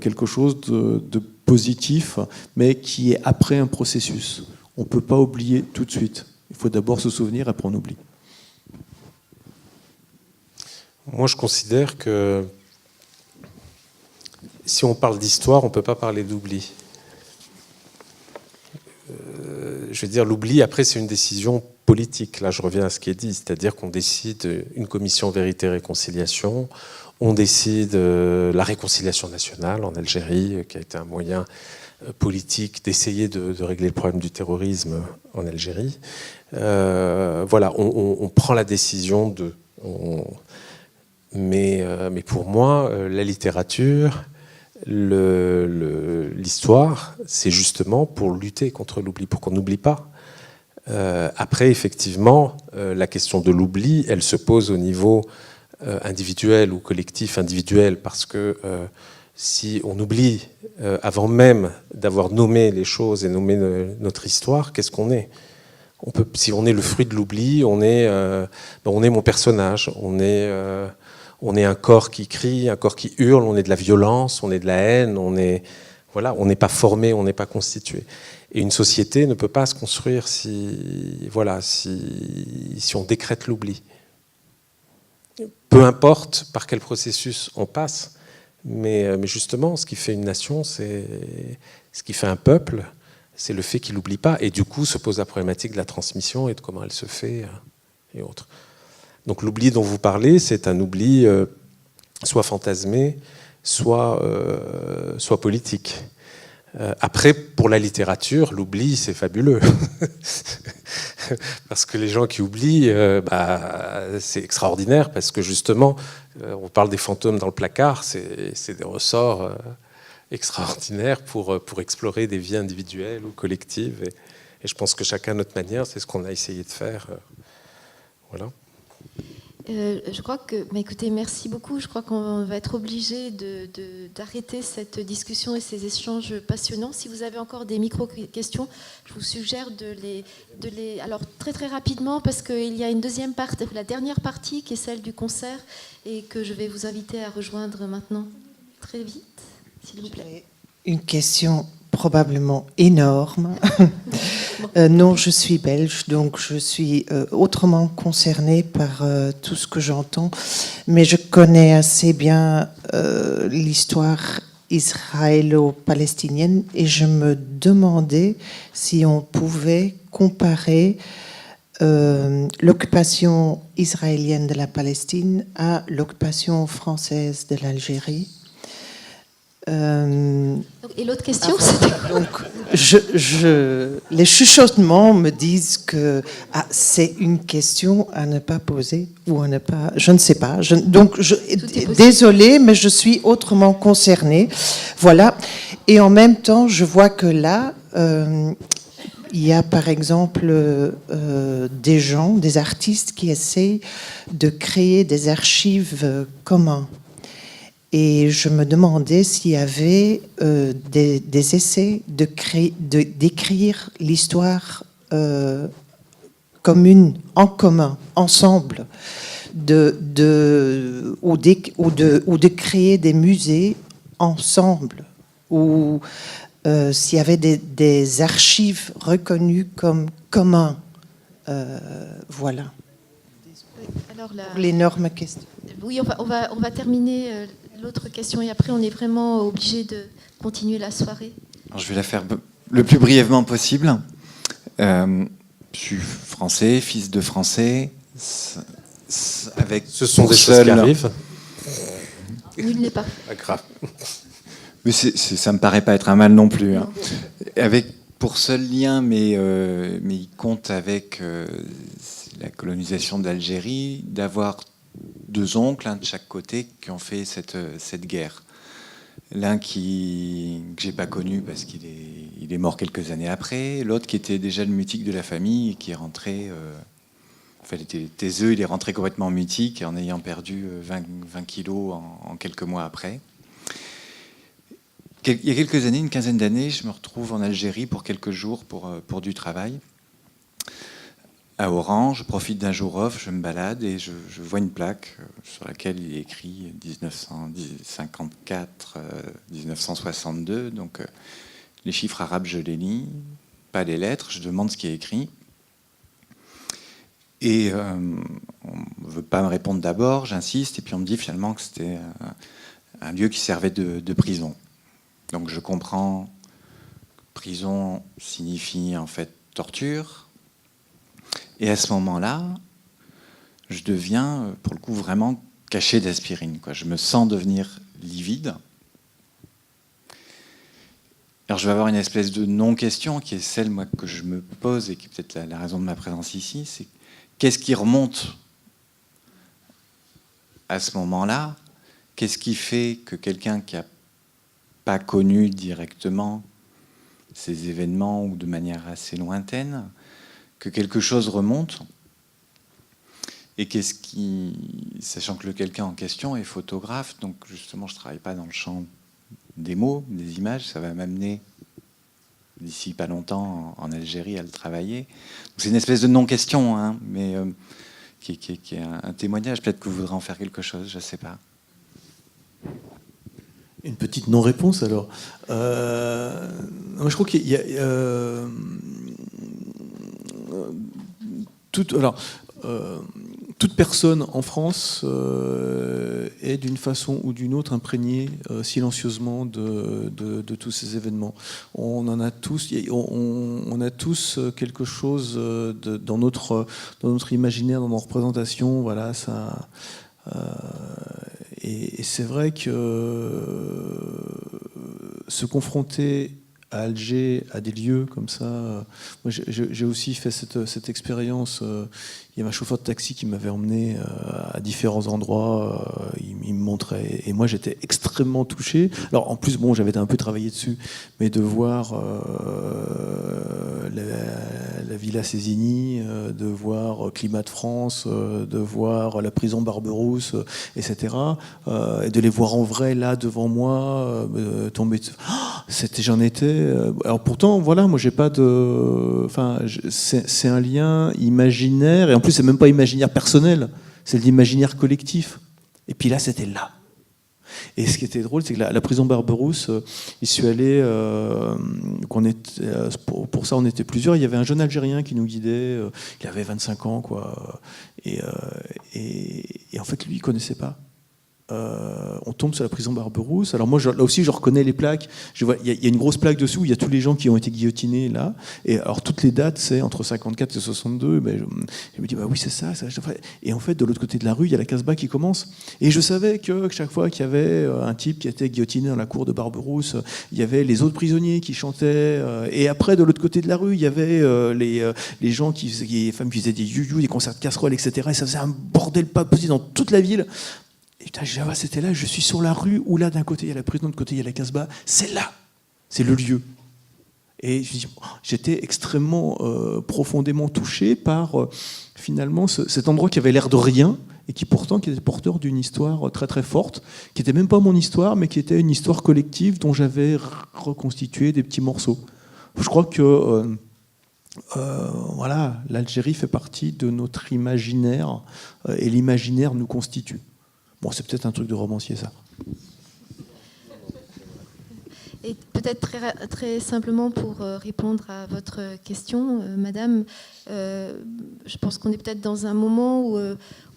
quelque chose de positif, mais qui est après un processus. On ne peut pas oublier tout de suite. Il faut d'abord se souvenir, après on oublie. Moi, je considère que si on parle d'histoire, on ne peut pas parler d'oubli. Je veux dire, l'oubli, après, c'est une décision politique. Là, je reviens à ce qui est dit, c'est-à-dire qu'on décide une commission vérité-réconciliation, on décide la réconciliation nationale en Algérie, qui a été un moyen politique d'essayer de régler le problème du terrorisme en Algérie. Voilà, on prend la décision de... Mais pour moi, la littérature, l'histoire, c'est justement pour lutter contre l'oubli, pour qu'on n'oublie pas. Après, effectivement, la question de l'oubli, elle se pose au niveau individuel ou collectif individuel, parce que si on oublie avant même d'avoir nommé les choses et nommé notre histoire, qu'est-ce qu'on est ? Si on est le fruit de l'oubli, on est mon personnage, on est un corps qui crie, un corps qui hurle, on est de la violence, on est de la haine, on n'est pas formé, on n'est pas constitué. Et une société ne peut pas se construire si on décrète l'oubli. Peu importe par quel processus on passe, mais justement, ce qui fait une nation, ce qui fait un peuple, c'est le fait qu'il n'oublie pas. Et du coup, se pose la problématique de la transmission et de comment elle se fait et autres. Donc l'oubli dont vous parlez, c'est un oubli soit fantasmé, soit politique. Après, pour la littérature, l'oubli, c'est fabuleux. Parce que les gens qui oublient, c'est extraordinaire, parce que justement, on parle des fantômes dans le placard, c'est des ressorts extraordinaires pour explorer des vies individuelles ou collectives. Et je pense que chacun à notre manière, c'est ce qu'on a essayé de faire. Voilà. Je crois que, écoutez, merci beaucoup. Je crois qu'on va être obligé d'arrêter cette discussion et ces échanges passionnants. Si vous avez encore des micro-questions, je vous suggère de les... Alors, très très rapidement, parce qu'il y a une deuxième partie, la dernière partie, qui est celle du concert, et que je vais vous inviter à rejoindre maintenant. Très vite, s'il vous plaît. Une question probablement énorme. Non, je suis belge, donc je suis autrement concernée par tout ce que j'entends, mais je connais assez bien l'histoire israélo-palestinienne et je me demandais si on pouvait comparer l'occupation israélienne de la Palestine à l'occupation française de l'Algérie. Et l'autre question, donc, les chuchotements me disent que c'est une question à ne pas poser ou à ne pas... Je ne sais pas. Désolée, mais je suis autrement concernée. Voilà. Et en même temps, je vois que là, il y a par exemple des gens, des artistes qui essayent de créer des archives communes. Et je me demandais s'il y avait des essais d'écrire l'histoire commune, en commun, ensemble, ou de créer des musées ensemble, ou s'il y avait des archives reconnues comme communs. Voilà. Alors, l'énorme question. Oui, on va terminer l'autre question et après on est vraiment obligé de continuer la soirée. Alors, je vais la faire le plus brièvement possible. Je suis français, fils de français. Avec ce sont des choses qui arrivent. Nul n'est pas. Pas grave. Mais ça me paraît pas être un mal non plus. Hein. Avec pour seul lien, mais il compte avec la colonisation d'Algérie, d'avoir deux oncles, un de chaque côté, qui ont fait cette guerre. L'un que j'ai pas connu parce qu'il est mort quelques années après, l'autre qui était déjà le mutique de la famille et qui est rentré... il était taiseux, il est rentré complètement mutique en ayant perdu 20 kilos en quelques mois après. il y a quelques années, une quinzaine d'années, je me retrouve en Algérie pour quelques jours pour du travail. À Oran, je profite d'un jour off, je me balade et je vois une plaque sur laquelle il est écrit 1954, 1962. Donc les chiffres arabes, je les lis, pas les lettres, je demande ce qui est écrit. Et on ne veut pas me répondre d'abord, j'insiste, et puis on me dit finalement que c'était un lieu qui servait de prison. Donc je comprends, prison signifie en fait torture. Et à ce moment-là, je deviens, pour le coup, vraiment caché d'aspirine, quoi. Je me sens devenir livide. Alors je vais avoir une espèce de non-question qui est celle moi, que je me pose et qui est peut-être la raison de ma présence ici, c'est qu'est-ce qui remonte à ce moment-là? Qu'est-ce qui fait que quelqu'un qui n'a pas connu directement ces événements ou de manière assez lointaine, que quelque chose remonte, et qu'est-ce qui, sachant que le quelqu'un en question est photographe, donc justement je ne travaille pas dans le champ des mots, des images, ça va m'amener d'ici pas longtemps en Algérie à le travailler. C'est une espèce de non-question, hein, mais qui est un témoignage, peut-être que vous voudrez en faire quelque chose, je ne sais pas. Une petite non-réponse alors. Moi, je crois qu'il y a toute personne en France est d'une façon ou d'une autre imprégnée silencieusement de tous ces événements. On en a tous, on a tous quelque chose dans notre imaginaire, dans nos représentations. Voilà, ça. Et c'est vrai que se confronter à Alger, à des lieux comme ça, moi j'ai aussi fait cette expérience. Il y avait un chauffeur de taxi qui m'avait emmené à différents endroits, il me montrait, et moi j'étais extrêmement touché. Alors en plus, bon, j'avais un peu travaillé dessus, mais de voir la Villa Sésigny, de voir Climat de France, de voir la prison Barberousse, etc., et de les voir en vrai là devant moi, tomber. J'en étais. Alors pourtant, voilà, moi j'ai pas de. Enfin, c'est un lien imaginaire, et en plus c'est même pas imaginaire personnel, c'est de l'imaginaire collectif. Et puis là, c'était là. Et ce qui était drôle, c'est que la prison Barberousse, j'y suis allé, pour ça on était plusieurs, il y avait un jeune Algérien qui nous guidait, il avait 25 ans, quoi, et en fait lui il connaissait pas. On tombe sur la prison Barberousse. Alors moi, là aussi, je reconnais les plaques. Il y a une grosse plaque dessous. Il y a tous les gens qui ont été guillotinés là. Et alors toutes les dates, c'est entre 54 et 62. Ben, je me dis, bah oui, c'est ça. Et en fait, de l'autre côté de la rue, il y a la Casbah qui commence. Et je savais que chaque fois qu'il y avait un type qui était guillotiné dans la cour de Barberousse, il y avait les autres prisonniers qui chantaient. Et après, de l'autre côté de la rue, il y avait les gens les femmes qui faisaient des you-you, des concerts de casseroles, etc. Et ça faisait un bordel pas possible dans toute la ville. Et putain, c'était là, je suis sur la rue où là, d'un côté, il y a la prison, de l'autre côté, il y a la Casbah. C'est là, c'est le lieu. Et j'étais extrêmement, profondément touché par, finalement, cet endroit qui avait l'air de rien, et qui pourtant qui était porteur d'une histoire très très forte, qui n'était même pas mon histoire, mais qui était une histoire collective dont j'avais reconstitué des petits morceaux. Je crois que... voilà, l'Algérie fait partie de notre imaginaire, et l'imaginaire nous constitue. Bon, c'est peut-être un truc de romancier, ça. Et peut-être très simplement pour répondre à votre question, madame, je pense qu'on est peut-être dans un moment où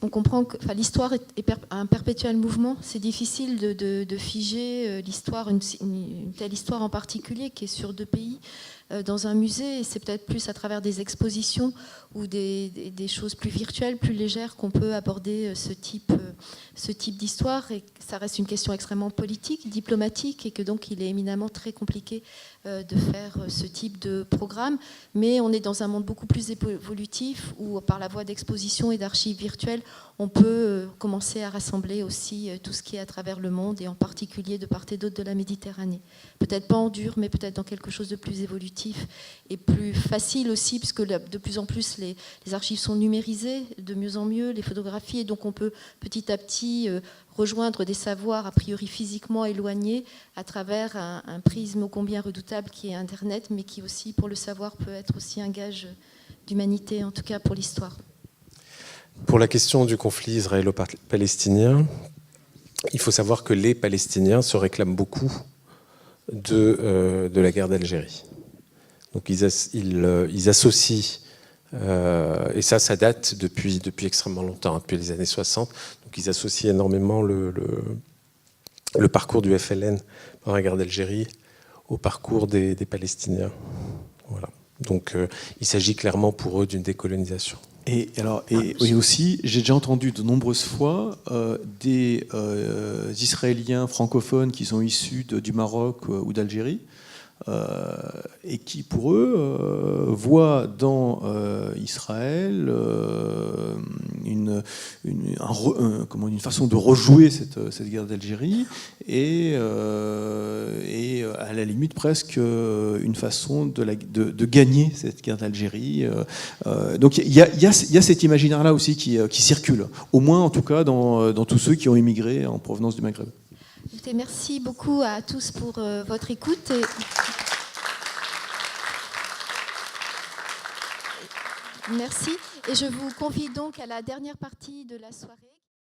on comprend que l'histoire est un perpétuel mouvement. C'est difficile de figer l'histoire, une telle histoire en particulier qui est sur 2 pays. Dans un musée, et c'est peut-être plus à travers des expositions ou des choses plus virtuelles, plus légères qu'on peut aborder ce type d'histoire, et ça reste une question extrêmement politique, diplomatique, et que donc il est éminemment très compliqué de faire ce type de programme, mais on est dans un monde beaucoup plus évolutif ou par la voie d'exposition et d'archives virtuelles, on peut commencer à rassembler aussi tout ce qui est à travers le monde, et en particulier de part et d'autre de la Méditerranée. Peut-être pas en dur, mais peut-être dans quelque chose de plus évolutif et plus facile aussi, puisque de plus en plus les archives sont numérisées, de mieux en mieux, les photographies, et donc on peut petit à petit rejoindre des savoirs a priori physiquement éloignés à travers un prisme ô combien redoutable qui est Internet, mais qui aussi, pour le savoir, peut être aussi un gage d'humanité, en tout cas pour l'histoire. Pour la question du conflit israélo-palestinien, il faut savoir que les Palestiniens se réclament beaucoup de la guerre d'Algérie. Donc ils associent, et ça date depuis extrêmement longtemps, depuis les années 60, donc ils associent énormément le parcours du FLN dans la guerre d'Algérie au parcours des Palestiniens. Voilà. Donc il s'agit clairement pour eux d'une décolonisation. Et aussi, j'ai déjà entendu de nombreuses fois des Israéliens francophones qui sont issus du Maroc ou d'Algérie, et qui, pour eux, voient dans Israël une façon de rejouer cette guerre d'Algérie, et à la limite presque une façon de gagner cette guerre d'Algérie. Donc il y a cet imaginaire-là aussi qui circule, au moins en tout cas dans tous ceux qui ont immigré en provenance du Maghreb. Écoutez, merci beaucoup à tous pour votre écoute. Merci. Et je vous convie donc à la dernière partie de la soirée.